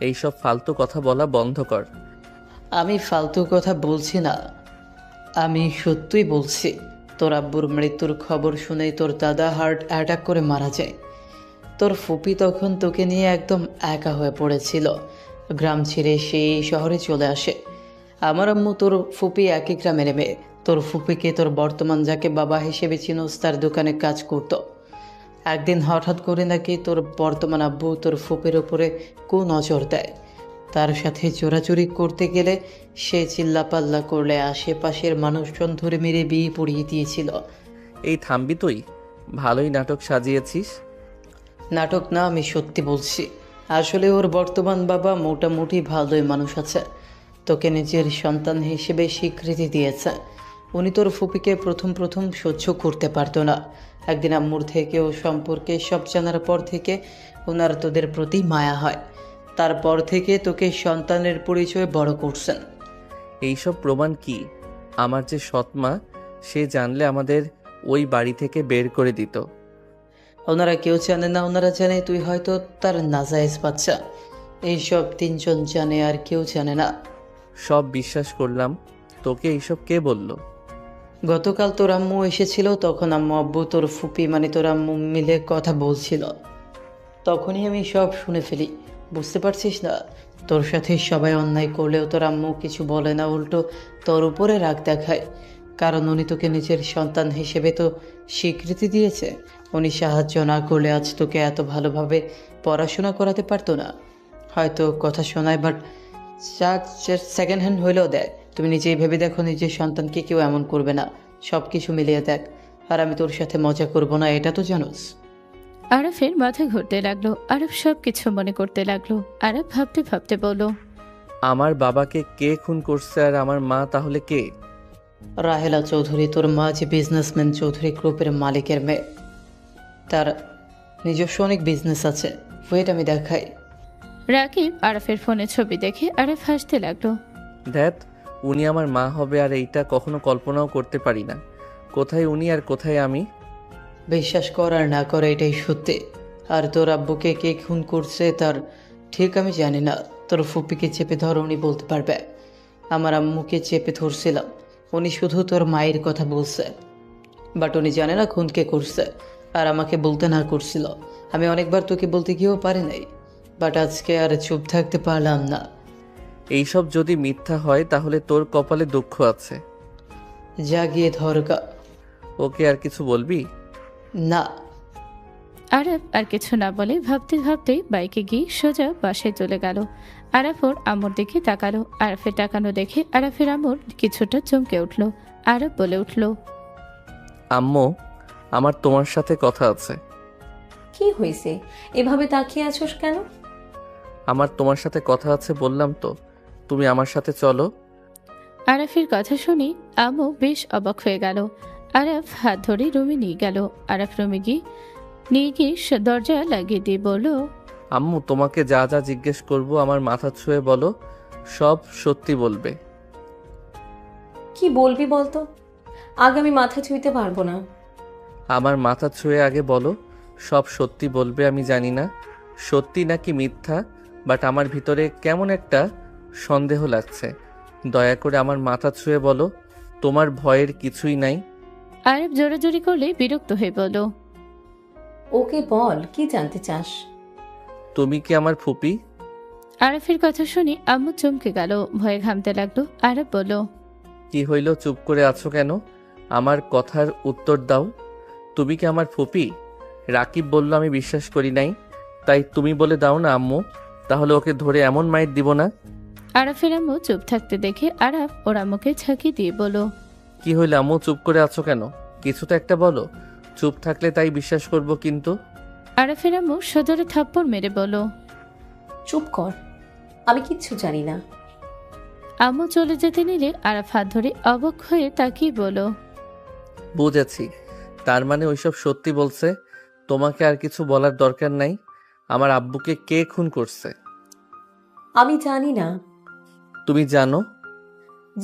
এইসব ফালতু কথা বলা বন্ধ কর। আমি ফালতু কথা বলছি না, আমি সত্যিই বলছি। তোর আব্বুর মৃত্যুর খবর শুনেই তোর দাদা হার্ট অ্যাটাক করে মারা যায়। তোর ফুপি তখন তোকে নিয়ে একদম একা হয়ে পড়েছিল। গ্রাম ছেড়ে সেই শহরে চলে আসে। আমার আম্মু তোর ফুপি একই গ্রামের মেয়ে। তোর ফুপিকে তোর বর্তমান যাকে বাবা হিসেবে চিনোস তার দোকানে কাজ করতো। একদিন হঠাৎ করে নাকি তোর বর্তমান আব্বু তোর ফুপির ওপরে নজর দেয়। তার সাথে চোরাচুরি করতে গেলে সে চিল্লাপাল্লা করলে আশেপাশের মানুষজন ধরে মেরে বিয়ে পড়িয়ে দিয়েছিল। এই থামবি তুই? ভালোই নাটক সাজিয়েছিস। নাটক না, আমি সত্যি বলছি। আসলে ওর বর্তমান বাবা মোটামুটি ভালোই মানুষ আছে, তোকে নিজের সন্তান হিসেবে স্বীকৃতি দিয়েছে। উনি তোর ফুপিকে প্রথম প্রথম সহ্য করতে পারতো না। একদিন আম্মুর থেকে ও সম্পর্কে সব জানার পর থেকে ওনার তোদের প্রতি মায়া হয়। তারপর থেকে তোকে সন্তানের পরিচয়ে বড় করছেন। এইসব প্রমাণ কি? আমার যে সৎমা, সে জানলে আমাদের ওই বাড়ি থেকে বের করে দিত। ওনারা কেউ জানে না। ওনারা জানে তুই হয়তো তার নাজায়েজ বাচ্চা। এইসব তিনজন জানে, আর কেউ জানে না। সব বিশ্বাস করলাম, তোকে এইসব কে বলল? গতকাল তোর আম্মু এসেছিল, তখন আম্মু আব্বু তোর ফুপি মানে তোর আম্মু মিলে কথা বলছিল। তখনই আমি সব শুনে ফেলি। বুঝতে পারছিস না, তোর সাথে সবাই অন্যায় করলেও তোর আম্মু কিছু বলে না, উল্টো তোর উপরে রাগ দেখায়। কারণ উনি তোকে নিজের সন্তান হিসেবে তো স্বীকৃতি দিয়েছে। উনি সাহায্য না করলে আজ তোকে এত ভালোভাবে পড়াশোনা করাতে পারতো না। হয়তো কথা শোনায়, বাট সেকেন্ড হ্যান্ড হইলেও দেয়। তুমি নিজেই ভেবে দেখো, নিজের সন্তানকে কেউ এমন করবে না। সব কিছু মিলিয়ে দেখ। আর আমি তোর সাথে মজা করব না, এটা তো জানোস। আরাফের মাথা ঘুরতে লাগলো। আরাফ সব কিছু মনে করতে লাগলো। আরাফ ভাবতে ভাবতে বলল, আমার বাবাকে কে খুন করছে আর আমার মা তাহলে কে? রাহেলা চৌধুরী, তোর মা যে বিজনেসম্যান চৌধুরী গ্রুপের মালিকের মেয়ে। তার নিজস্ব অনেক বিজনেস আছে। ওয়েট আমি দেখাই। রাকিব আরাফের ফোনে ছবি দেখে আরাফ হাসতে লাগলো। ধ্যাত, উনি আমার মা হবে আর এইটা কখনো কল্পনাও করতে পারি না। কোথায় উনি আর কোথায় আমি? বিশ্বাস কর আর না কর, এটাই সত্যি। আর তোর আব্বুকে কে খুন করছে তার ঠিক আমি জানি না। তোর ফুপিকে চেপে ধর, উনি বলতে পারবে। আমার আম্মুকে চেপে ধরছিলাম, উনি শুধু তোর মায়ের কথা বলছে, বাট উনি জানে না খুন কে করছে। আর আমাকে বলতে না করছিল। আমি অনেকবার তোকে বলতে গিয়েও পারি নাই, বাট আজকে আর চুপ থাকতে পারলাম না। এইসব যদি মিথ্যা হয় তাহলে তোর কপালে দুঃখ আছে। যা গিয়ে ধরগা। ওকে, আর কিছু বলবি? না। আরাফ আর কিছু না বলে ভাবতে ভাবতে বাইকে গিয়ে সোজা বাসায় চলে গেল। আরাফ ওর আম্মুর দিকে তাকালো। আরাফের তাকানো দেখে আরাফের আম্মুর কিছুটা চমকে উঠল। আরাফ বলে উঠল, আম্মু, আমার তোমার সাথে কথা আছে। কি হয়েছে? এভাবে তাকিয়ে আছোস কেন? আমার তোমার সাথে কথা আছে বললাম তো। তুমি আমার সাথে চলো। আরাফের কথা শুনে আম্মু বেশ অবাক হয়ে গেল। আরাফ হাত ধরে রুমে নিয়ে গেল। আরাফ রুমে নিয়ে গিয়ে দরজা লাগিয়ে দিয়ে বলল, আম্মু, তোমাকে যা যা জিজ্ঞেস করব আমার মাথা ছুঁয়ে বলো, সব সত্যি বলবে। কি বলবি বলতো? আগে আমি মাথা ছুঁইতে পারবো না। আমার মাথা ছুঁয়ে আগে বলো, সব সত্যি বলবে। আমি জানি না সত্যি নাকি মিথ্যা, বাট আমার ভিতরে কেমন একটা সন্দেহ লাগছে। দয়া করে আমার মাথা ছুঁয়ে বলো, তোমার ভয়ের কিছুই নাই। আরাফ জোরাজোরি করলে বিরক্ত হয়ে বলল, ওকে বল, কি জানতে চাস? তুমি কি আমার ফুপি? আরাফের কথা শুনে আম্মু চমকে গেল, ভয়ে ঘামতে লাগলো। আরাফ বলল, কি হইল, চুপ করে আছো কেন? আমার কথার উত্তর দাও। তুমি কি আমার ফুপি? রাকিব বলল, আমি বিশ্বাস করি নাই, তাই তুমি বলে দাও না আম্মু, তাহলে ওকে ধরে এমন মাইর দিব না। আরাফের আম্মু চুপ থাকতে দেখে আরাফ ওর আম্মুকে ঝাঁকি দিয়ে বলল, কি হইল আম্মু, চুপ করে আছো কেন? কিছু তো একটা বলো। চুপ থাকলে তাই বিশ্বাস করব কিন্তু। আরাফের আম্মু সদরে থাপ্পড় মেরে বলল, চুপ কর, আমি কিচ্ছু জানি না। আম্মু চলে যেতে নিলে আরাফ হাত ধরে অবাক হয়ে তাকিয়ে বলল, বুঝেছি, তার মানে ওইসব সত্যি বলছে। তোমাকে আর কিছু বলার দরকার নাই। আমার আব্বুকে কে খুন করছে? আমি জানি না। তুমি জানো?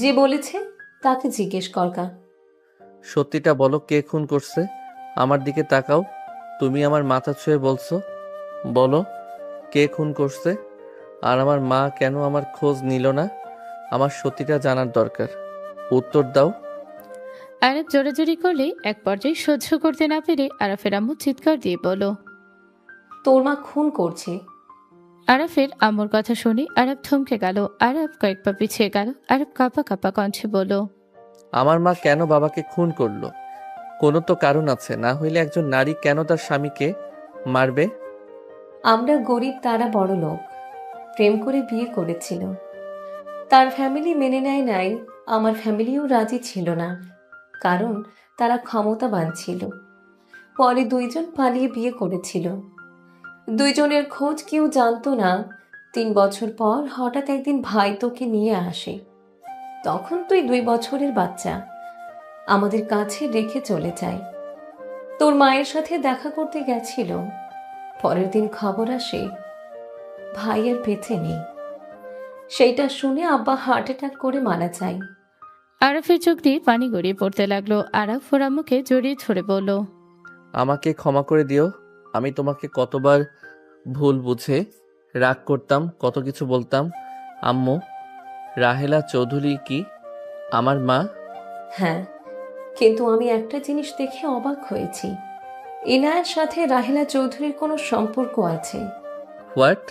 যে বলেছে তাকে জিজ্ঞেস করকা। সত্যিটা বলো, কে খুন করছে? আমার দিকে তাকাও। তুমি আমার মাথা ছুঁয়ে বলছো, বলো কে খুন করছে? আর আমার মা কেন আমার খোঁজ নিল না? আমার সত্যিটা জানার দরকার। উত্তর দাও। আরাফ জোরাজোরি করলে এক পর্যায়ে সহ্য করতে না পেরে আরাফের আম্মু চিৎকার দিয়ে বলল, তোর মা খুন করছে। আরাফের আম্মুর কথা শুনে আরব থমকে গেল। আরব কয়েক পা পিছিয়ে গেল। আরব কাঁপা কাঁপা কণ্ঠে বলল, আমার মা কেন বাবাকে খুন করলো? কোনো তো কারণ আছে, না হইলে একজন নারী কেন তার স্বামীকে মারবে? আমরা গরিব, তারা বড় লোক, প্রেম করে বিয়ে করেছিল। তার ফ্যামিলি মেনে নেয় নাই, আমার ফ্যামিলিও রাজি ছিল না, কারণ তারা ক্ষমতাবান ছিল। পরে দুইজন পালিয়ে বিয়ে করেছিল। দুইজনের খোঁজ কেউ জানতো না। 3 বছর পর হঠাৎ একদিন ভাই তোকে নিয়ে আসে। তখন তুই 2 বছরের বাচ্চা, আমাদের কাছে রেখে চলে যায়। তোর মায়ের সাথে দেখা করতে গেছিল। পরের দিন খবর আসে ভাই আর বেঁচে নেই। সেইটা শুনে আব্বা হার্ট অ্যাটাক করে মারা যায়। আরাফের চোখ দিয়ে পানি গড়িয়ে পড়তে লাগলো। আরাফ ওর আম্মুকে জড়িয়ে ধরে বলল, আমাকে ক্ষমা করে দিও। আমি তোমাকে কতবার ভুল বুঝে রাগ করতাম, কত কিছু বলতাম। আম্মু, রাহেলা চৌধুরী কি আমার মা? হ্যাঁ, কিন্তু আমি একটা জিনিস দেখে অবাক হয়েছি। ইনায়ের সাথে রাহেলা চৌধুরীর কোনো সম্পর্ক আছে। হোয়াট?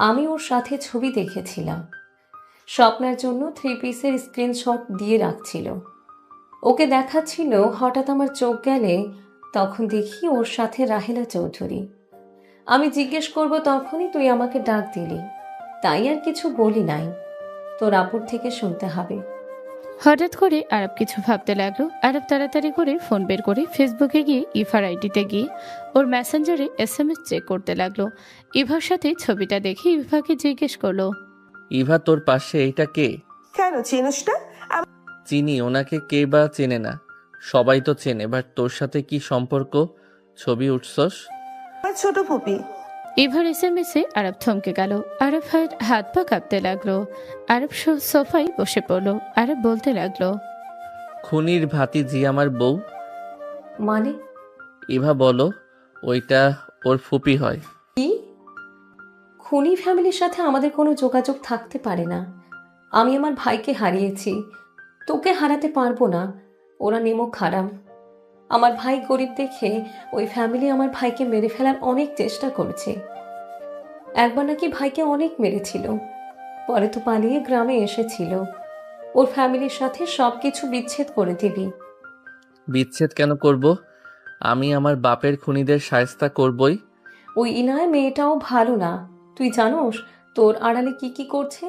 আমি ওর সাথে ছবি দেখেছিলাম। স্বপ্নের জন্য 3 পিসের স্ক্রিনশট দিয়ে রাখছিল। ওকে দেখাচ্ছিল, হঠাৎ আমার চোখ গেলে তখন দেখি ওর সাথে রাহেলা চৌধুরী। আমি জিজ্ঞেস করব তখনই তুই আমাকে ডাক দিলি, তাই আর কিছু বলি নাই। তোর আপুর থেকে শুনতে হবে। হঠাৎ করে আরব কিছু ভাবতে লাগলো। আরব তাড়াতাড়ি করে ফোন বের করে ফেসবুকে গিয়ে ইভার আইডিতে গিয়ে ওর মেসেঞ্জারে SMS চেক করতে লাগলো। ইভার সাথে ছবিটা দেখে ইভাকে জিজ্ঞেস করলো, ইভা, তোর পাশে এইটা কে? কেন চেনস না? চিনি, ওনাকে কে বা চেনে না? সবাই তো চেনে, বাট তোর সাথে কি সম্পর্ক? ছবি উঠছস? আমার ছোট ফুপি। ইভার SMS-এ আরব থমকে গেল। আরব হাত পা কাঁপতে লাগলো। আরব সোফায় বসে পড়লো। আরব বলতে লাগলো, খুনির ভাতিজি আমার বউ। মানে? ইভা বলো, ওইটা ওর ফুপি হয়। কি? খুনি ফ্যামিলির সাথে আমাদের কোনো যোগাযোগ থাকতে পারে না। আমি আমার ভাইকে হারিয়েছি, তোকে হারাতে পারবো না। ওরা নেমো খারাপ। আমার ভাই গরিব দেখে ওই ফ্যামিলি আমার ভাইকে মেরে ফেলার অনেক চেষ্টা করেছে। একবার নাকি ভাইকে অনেক মেরেছিল, পরে তো পালিয়ে গ্রামে এসেছিল। ওর ফ্যামিলির সাথে সব কিছু বিচ্ছেদ করে দিবি। বিচ্ছেদ কেন করব? আমি আমার বাপের খুনিদের শায়েস্তা করবই। ওই ইনায় মেয়েটাও ভালো না, তুই জানোস তোর আড়ালে কি কি করছে?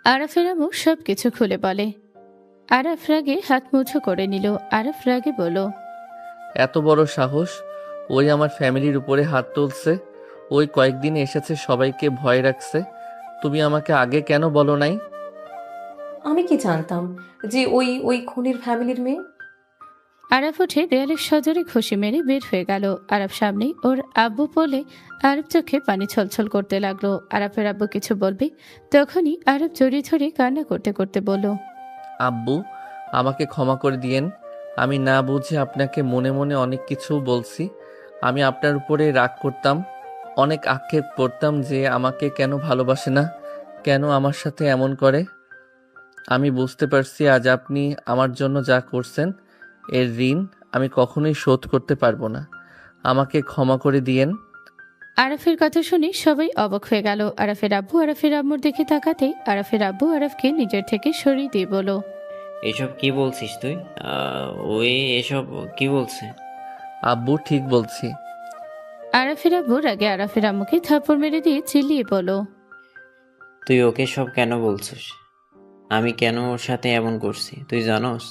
আরাফের আম্মু সব কিছু খুলে বলে। আরাফ রাগে হাত মুঠো করে নিল। আরাফ রাগে বলল, এত বড় সাহস! ওই আমার ফ্যামিলির উপরে হাত তুলছে। ওই কয়েকদিন এসেছে, সবাইকে ভয় রাখছে। তুমি আমাকে আগে কেন বলো নাই? আমি কি জানতাম যে ওই খুনির ফ্যামিলির মেয়ে? আরাফ উঠে দেয়ালের সজোরে ঘুষি মেরে বের হয়ে গেল। আরাফ সামনে ওর আব্বু বলে আরব চোখে পানি ছলছল করতে লাগলো। আরাফের আব্বু কিছু বলবে, তখনই আরব জড়িয়ে ধরে কান্না করতে করতে বলল, আব্বু, আমাকে ক্ষমা করে দিয়েন। আমি না বুঝে আপনাকে মনে মনে অনেক কিছু বলছি। আমি আপনার উপরে রাগ করতাম, অনেক আক্ষেপ করতাম যে আমাকে কেন ভালোবাসে না, কেন আমার সাথে এমন করে। আমি বুঝতে পারছি আজ আপনি আমার জন্য যা করছেন, এর ঋণ আমি কখনোই শোধ করতে পারবো না। আমাকে ক্ষমা করে দিয়েন। আরাফের কথা শুনে সবাই অবাক হয়ে গেল। আরাফের আব্বু আরাফের আম্মুর দিকে তাকাতে আরাফের আব্বু আরাফকে নিজের থেকে সরিয়ে দিয়ে বলল, এসব কি বলছিস তুই? ওই এসব কি বলছে? আব্বু, ঠিক বলছি। আরাফের আব্বু রাগে আরাফের আম্মুকে থাপ্পড় মেরে দিয়ে চিল্লিয়ে বলল, তুই ওকে সব কেন বলছিস? আমি কেন ওর সাথে এমন করছি তুই জানোস?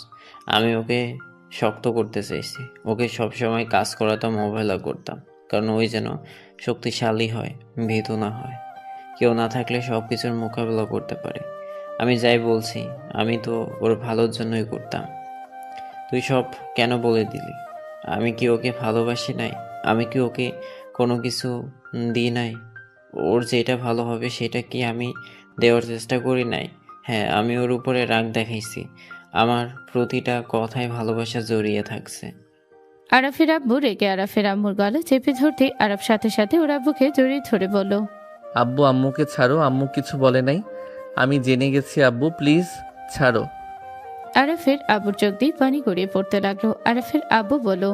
আমি ওকে শক্ত করতে চাইছি। ওকে সবসময় কাজ করাতাম, অবহেলা করতাম, কারণ ওই যেন শক্তিশালী হয়, ভীতু না হয়, কেউ না থাকলে সব কিছুর মোকাবেলা করতে পারে। আমি যাই বলছি আমি তো ওর ভালোর জন্যই করতাম। তুই সব কেন বলে দিলি? আমি কি ওকে ভালোবাসি নাই? আমি কি ওকে কোনো কিছু দিই নাই? ওর যেটা ভালো হবে সেটা কি আমি দেওয়ার চেষ্টা করি নাই? হ্যাঁ, আমি ওর উপরে রাগ দেখাইছি। আমার প্রতিটা কথায় ভালোবাসা জড়িয়ে থাকছে। আরাফের আব্বু রেগে আরাফের আম্মুর গলা চেপে ধরতে আরাফ সাথে সাথে ওর আব্বুকে জড়িয়ে ধরে বলল, আব্বু, আম্মুকে ছাড়ো। আম্মু কিছু বলে নাই, আমি জেনে গেছি। আব্বু প্লিজ ছাড়ো। আরাফের আব্বুর চোখ দিয়ে পানি গড়িয়ে পড়তে লাগলো। আরাফের আব্বু বলল,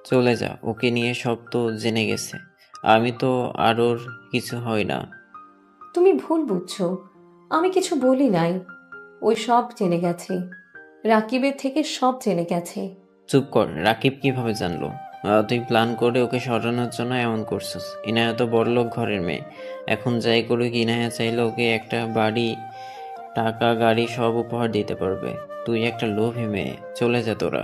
চলে যা, ওকে নিয়ে সব তো জেনে গেছে। আমি তো আর ওর কিছু হয় না। তুমি ভুল বুঝছো, আমি কিছু বলি নাই। ওই সব জেনে গেছে, রাকিবের থেকে সব জেনে গেছে। চুপ কর, রাকিব কিভাবে জানলো? তুই প্ল্যান করে ওকে সরানোর জন্য এমন করছিস। ইনায়া তো বড়লোক ঘরের মেয়ে, এখন যাই করুক ইনায়া চাইলে ওকে একটা বাড়ি, টাকা, গাড়ি সব উপহার দিতে পারবে। তুই একটা লোভী মেয়ে, চলে যা তোরা।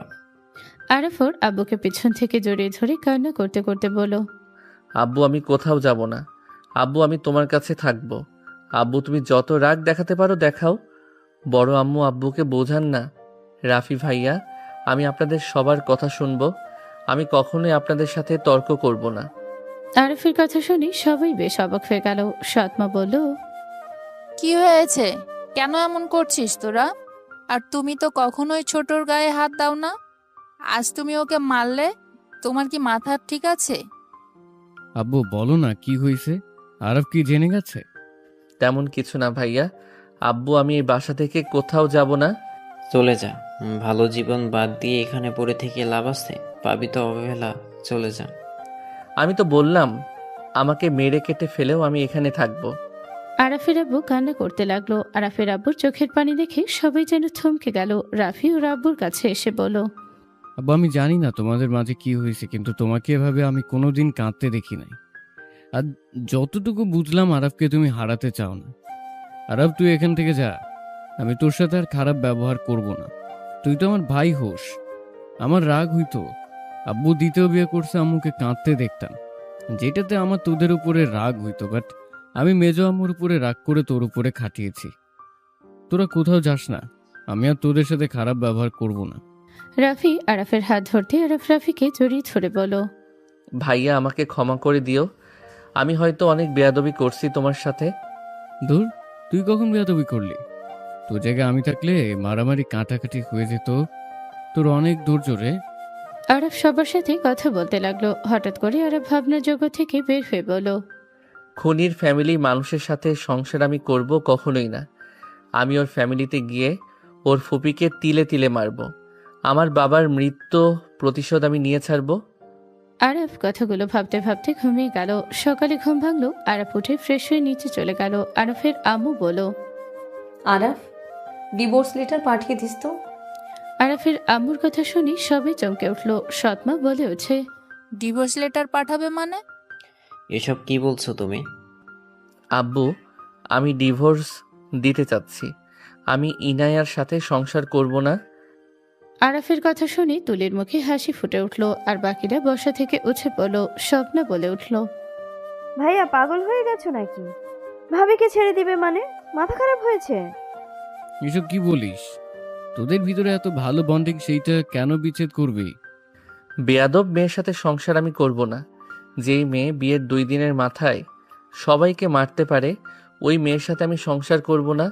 আরাফ ওর আব্বুকে পিছন থেকে জড়িয়ে ধরে কান্না করতে করতে বলল, আব্বু আমি কোথাও যাব না। আব্বু আমি তোমার কাছে থাকবো। আব্বু তুমি যত রাগ দেখাতে পারো দেখাও। বড় আম্মু আব্বুকে বোঝান না। রাফি ভাইয়া, আমি আপনাদের সবার কথা শুনবো। আমি কখনোই আপনাদের সাথে তর্ক করব না। আরাফের কথা শুনে সবাই বেশ অবাক হয়ে গেল। সৎমা বলল, কি হয়েছে? কেন এমন করছিস তোরা? আর তুমি তো কখনোই ছোটর গায়ে হাত দাও না। আজ তুমি ওকে মারলে, তোমার কি মাথা ঠিক আছে? আব্বু বলো না কি হয়েছে? আরব কি জেনে গেছে? তেমন কিছু না ভাইয়া। আব্বু আমি এই বাসা থেকে কোথাও যাব না। চলে যা। ভালো জীবন বাদ দিয়ে এখানে পড়ে থেকে লাভ আছে? পাবি তো অবহেলা। চলে যা। আমি তো বললাম আমাকে মেরে কেটে ফেলেও আমি এখানে থাকবো। আরাফের আব্বু কান্না করতে লাগলো। আরাফের আব্বুর চোখের পানি দেখে সবাই যেন থমকে গেল। রাফি ওর আব্বুর কাছে এসে বলল, আব্বু আমি জানি না তোমাদের মাঝে কি হয়েছে, কিন্তু তোমাকে এভাবে আমি কোনোদিন কাঁদতে দেখি নাই। আর যতটুকু বুঝলাম আরবকে তুমি হারাতে চাও না। আরব তুই এখান থেকে যা, আমি তোর সাথে আর খারাপ ব্যবহার করব না। তুই তো আমার ভাই হোস। আমার রাগ হইতো, আব্বু দ্বিতীয় বিয়ে করছে, আম্মুকে কাঁদতে দেখতাম, যেটাতে আমার তোদের উপরে রাগ হইতো। বাট আমি মেজো আম্মুর উপরে রাগ করে তোর উপরে খাটিয়েছি। তোরা কোথাও যাস না, আমি আর তোদের সাথে খারাপ ব্যবহার করব না। রাফি আরাফের হাত ধরতে আরাফ রাফিকে জড়িয়ে ধরে বলল, ভাইয়া আমাকে ক্ষমা করে দিও। আমি হয়তো অনেক বেয়াদবি করছি তোমার সাথে। ধুর, তুই কখন বেয়াদবি করলি? তোর জায়গায় আমি থাকলে মারামারি কাটাকাটি হয়ে যেত। তোর অনেক ধৈর্য রে। আরাফ সবার সাথে কথা বলতে লাগলো। হঠাৎ করে আরাফ ভাবনার জগৎ থেকে বের হয়ে বলল, খুনির ফ্যামিলি মানুষের সাথে সংসার আমি করব কখনোই না। আমি ওর ফ্যামিলিতে গিয়ে ওর ফুপিকে তিলে তিলে মারব। আমার বাবার মৃত্যু প্রতিশোধ আমি নিয়ে ছাড়ব। আরাফ কথাগুলো ভাবতে ভাবতে ঘুমিয়ে গেল। সকালে ঘুম ভাঙলো। আরাফ উঠে ফ্রেশ হয়ে নিচে চলে গেল। আরাফের আম্মু বলল, আরাফ, ডিভোর্স লেটার পাঠিয়ে দিস তো। আরাফের আম্মুর কথা শুনি সবাই চমকে উঠল। সৎমা বলে ওঠে, ডিভোর্স লেটার পাঠাবে মানে? এসব কি বলছো তুমি? আব্বু আমি ডিভোর্স দিতে চাচ্ছি। আমি ইনায়ার সাথে সংসার করব না। আরাফের কথা শুনে তুলির মুখে হাসি ফুটে উঠল। আর বাকিরা বসা থেকে উঠে পড়ল। স্বপ্না বলে উঠল, ভাইয়া পাগল হয়ে গেছো নাকি? ভাবিকে ছেড়ে দিবে মানে? মাথা খারাপ হয়েছে? এসব কি বলিস? তোদের ভিতরে এত ভালো বন্ডিং, সেইটা কেন বিচ্ছেদ করবি? বেয়াদব মেয়ের সাথে সংসার আমি করব না। যেই মেয়ে বিয়ের 2 দিনের মাথায় সবাইকে মারতে পারে, ওই মেয়ের সাথে আমি সংসার করব না।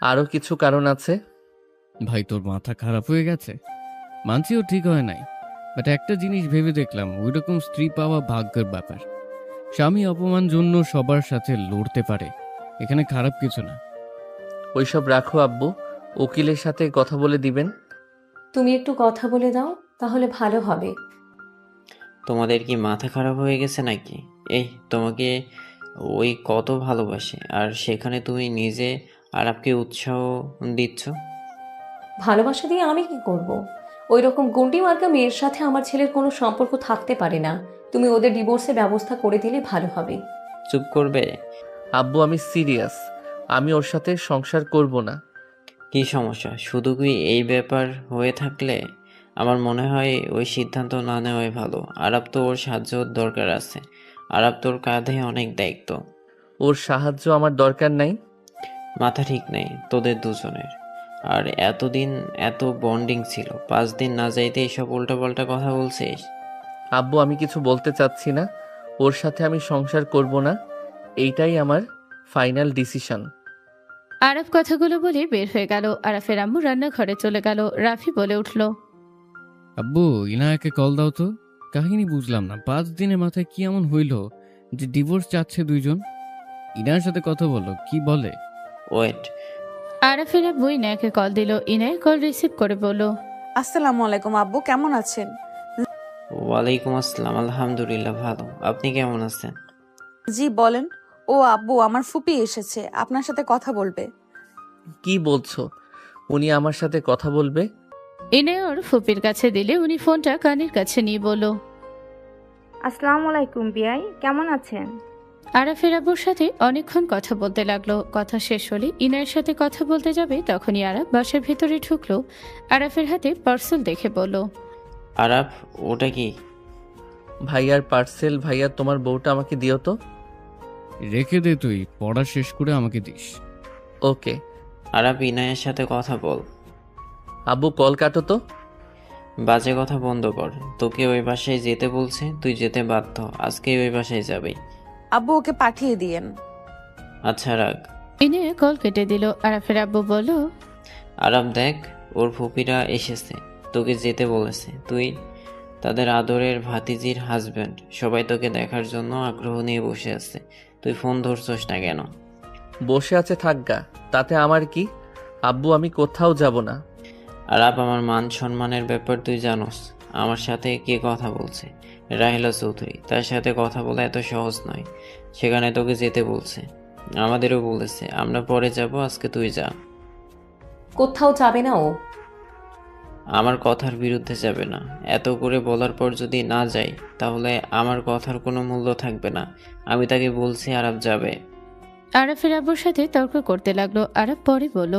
আরও কিছু কারণ আছে। ভাই তোর মাথা খারাপ হয়ে গেছে, মানছিও ঠিক হয় নাই। বাট একটা জিনিস ভেবে দেখলাম, ওইরকম স্ত্রী পাওয়া ভাগ্যের ব্যাপার। স্বামী অপমান জন্য সবার সাথে লড়তে পারে, এখানে খারাপ কিছু না। ওইসব রাখো আব্বু, উকিলের সাথে কথা বলে দিবেন। তুমি একটু কথা বলে দাও, তাহলে ভালো হবে। তোমাদের কি মাথা খারাপ হয়ে গেছে নাকি? এই তোমাকে ওই কত ভালোবাসে, আর সেখানে তুমি নিজে আরবকে উৎসাহ দিচ্ছ। ভালোবাসা দিয়ে আমি কি করব? ওই রকম গুন্ডি মার্কা মেয়ের সাথে আমার ছেলের কোনো সম্পর্ক থাকতে পারে না। তুমি ওদের ডিভোর্সের ব্যবস্থা করে দিলে ভালো হবে। চুপ করবে? আব্বু আমি সিরিয়াস, আমি ওর সাথে সংসার করব না। কি সমস্যা? শুধু কি এই ব্যাপার হয়ে থাকলে আমার মনে হয় ওই সিদ্ধান্ত না নেওয়াই ভালো। আরব তো ওর সাহায্য দরকার আছে। আরব তোর কাঁধে অনেক দায়িত্ব। ওর সাহায্য আমার দরকার নাই। মাথা ঠিক নেই তোদের দুজনের। আর এতদিন এত বন্ডিং ছিল, 5 দিন না যাইতে এসব উল্টাপাল্টা কথা বলছিস। আব্বু আমি কিছু বলতে চাচ্ছি না। ওর সাথে আমি সংসার করব না, এইটাই আমার ফাইনাল ডিসিশন। আরাফ কথাগুলো বলে বের হয়ে গেল। আরাফের আম্মু রান্নাঘরে চলে গেল। রাফি বলে উঠল, আব্বু ইনায়াকে কল দাও তো। কাহিনী বুঝলাম না, 5 দিনের মাথায় কি এমন হইল যে ডিভোর্স চাচ্ছে দুইজন? ইনায়ার সাথে কথা বলো, কি বলে? ওয়েট। আরাফের আব্বু ইনায়াকে কল দিল। ইনায়া কল রিসিভ করে বলল, আসসালামু আলাইকুম আব্বু, কেমন আছেন? ওয়ালাইকুম আসসালাম, আলহামদুলিল্লাহ ভালো। আপনি কেমন আছেন? জি বলেন। ও আব্বু, আমার ফুপি এসেছে, আপনার সাথে কথা বলবে। কি বলছো? উনি আমার সাথে কথা বলবে? ইনে ওর ফুপির কাছে দিলে উনি ফোনটা কানের কাছে নিয়ে বলল, আসসালামু আলাইকুম বিয়াই, কেমন আছেন? আরাফের আব্বুর সাথে অনেকক্ষণ কথা বলতে লাগলো। কথা শেষ হলে ইনায়ের সাথে কথা বলতে যাবে, তখনই আরাফ বাসার ভেতরে ঢুকলো। আরাফের হাতে পার্সেল দেখে বলল, আরাফ, ওটা কি? ভাইয়ার পার্সেল। ভাইয়া, তোমার বউটা আমাকে দিও তো। রেখে দে, তুই পড়া শেষ করে আমাকে দিস। ওকে। আরাফ, ইনায়ের সাথে কথা বল। আব্বু কল কাটো তো। বাজে কথা বন্ধ কর। তোকে ওই বাসায় যেতে বলছে, তুই যেতে বাধ্য। আজকে ওই বাসায় যাবি। আব্বু, ওকে পাঠিয়ে দিয়েন। আচ্ছা, রাখ। ইনে কল কেটে দিল। আরাফের আব্বু বলল, আরাফ দেখ, ওর ফুপিরা এসেছে, তোকে যেতে বলেছে। তুই তাদের আদরের ভাতিজির হাজব্যান্ড, সবাই তোকে দেখার জন্য আগ্রহ নিয়ে বসে আছে। তুই ফোন ধরছস না কেন? বসে আছে থাকগা, তাতে আমার কি? আব্বু, আমি কোথাও যাব না। আরাফ, আমার মান সম্মানের ব্যাপার তুই জানোস। আমার সাথে কে কথা বলছে? রাহিলা চৌধুরী। তার সাথে কথা বলা এত সহজ নয়। সেখানে তোকে যেতে বলছে, আমাদেরও বলেছে। আমরা পরে যাব, আজকে তুই যা। কোথাও যাবে না ও। আমার কথার বিরুদ্ধে যাবে না। এত করে বলার পর যদি না যাই, তাহলে আমার কথার কোনো মূল্য থাকবে না। আমি তাকে বলছি আরাফ যাবে। আরাফের আব্বুর সাথে তর্ক করতে লাগলো। আরাফ পরে বলল,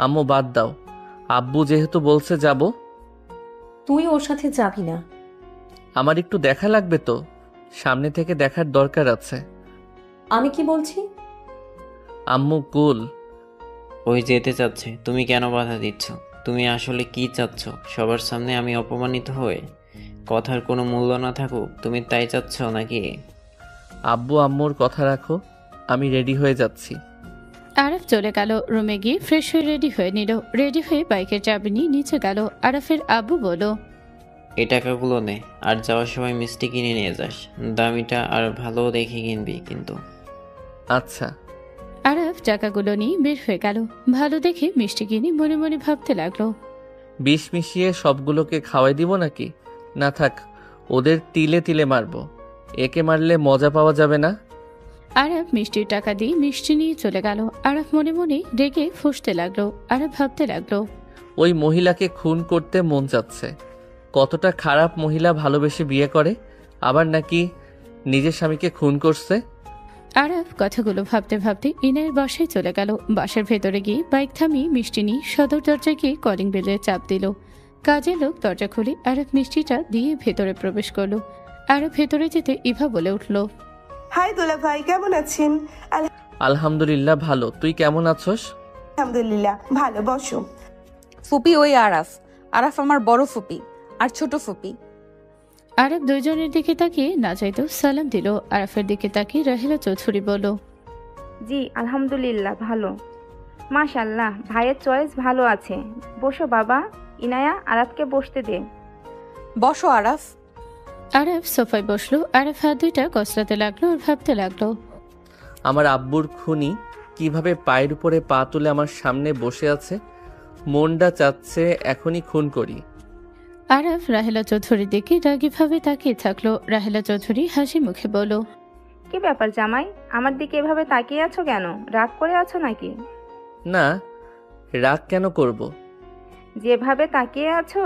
আম্মু বাদ দাও, আব্বু যেহেতু বলছে যাব। তুই ওর সাথে যাবি না। আমার একটু দেখা লাগবে তো, সামনে থেকে দেখার দরকার আছে। আমি কি বলছি? আম্মু কুল। ওই যেতে চাচ্ছে, তুমি কেন বাধা দিচ্ছ? তুমি আসলে কি চাচ্ছ? সবার সামনে আমি অপমানিত হয়ে কথার কোনো মূল্য না থাকুক, তুমি তাই চাচ্ছ নাকি? আব্বু আম্মুর কথা রাখো, আমি রেডি হয়ে যাচ্ছি। আরাফ চলে গেল। রুমে গিয়ে ফ্রেশ হয়ে রেডি হয়ে নিল। রেডি হয়ে বাইকের চাবি নিয়ে নিচে গেল। আরাফের আব্বু বলল, এই টাকাগুলো নে, আর যাওয়ার সময় মিষ্টি কিনে নিয়ে যাস। দামিটা আর ভালো দেখে কিনবি কিন্তু। আচ্ছা। আরাফ টাকাগুলো নিয়ে বের হয়ে গেল। ভালো দেখে মিষ্টি কিনে মনে মনে ভাবতে লাগলো, বিষ মিশিয়ে সবগুলোকে খাওয়াই দিব নাকি? না থাক, ওদের তিলে তিলে মারবো। একে মারলে মজা পাওয়া যাবে না। আরাফ মিষ্টির টাকা দিয়ে মিষ্টি নিয়ে চলে গেল। আরাফ মনে মনে রেগে ফুঁসতে লাগলো। আরাফ ভাবতে লাগলো, ওই মহিলাকে খুন করতে মন চাচ্ছে। কতটা খারাপ মহিলা ভালোবেসে বিয়ে করে, আবার নাকি নিজের স্বামীকে খুন করছে। আরাফ কথাগুলো ভাবতে ভাবতে ইনায়ের বাসায় চলে গেল। বাসার ভেতরে গিয়ে বাইক থামিয়ে মিষ্টি নিয়ে সদর দরজায় গিয়ে কলিং বেলের চাপ দিল। কাজের লোক দরজা খুলে আরাফ মিষ্টিটা দিয়ে ভেতরে প্রবেশ করলো। আরাফ ভেতরে যেতে ইভা বলে উঠল, হাই দোলা ভাই, কেমন আছেন? আলহামদুলিল্লাহ ভালো, তুই কেমন আছস? আলহামদুলিল্লাহ ভালো, বসো। ফুপি ওই আরাফ। আরাফ আমার বড় ফুপি আর ছোট ফুপি। আরাফ দুইজনের দিকে তাকিয়ে না চাইতো সালাম দিল। আরাফের দিকে তাকিয়ে রাহিলা চৌধুরী বলল, জি আলহামদুলিল্লাহ ভালো। মাশাল্লাহ, ভাইয়ের চয়েস ভালো আছে। বসো বাবা। ইনায়া, আরাফকে বসতে দে। বসো আরাফ। আরাফ সোফায় বসলো। আরাফ হাত দুইটা কসলাতে লাগলো আর ভাবতে লাগলো, আমার আব্বুর খুনি কিভাবে পায়ের উপরে পা তুলে আমার সামনে বসে আছে। মনটা চাচ্ছে এখনই খুন করি। আরাফ রাহেলা চৌধুরীর দিকে রাগীভাবে তাকিয়ে থাকলো। রাহেলা চৌধুরী হাসি মুখে বলল, কি ব্যাপার জামাই, আমার দিকে এভাবে তাকিয়ে আছো কেন? রাগ করে আছো নাকি? না, রাগ কেন করব? যেভাবে তাকিয়ে আছো।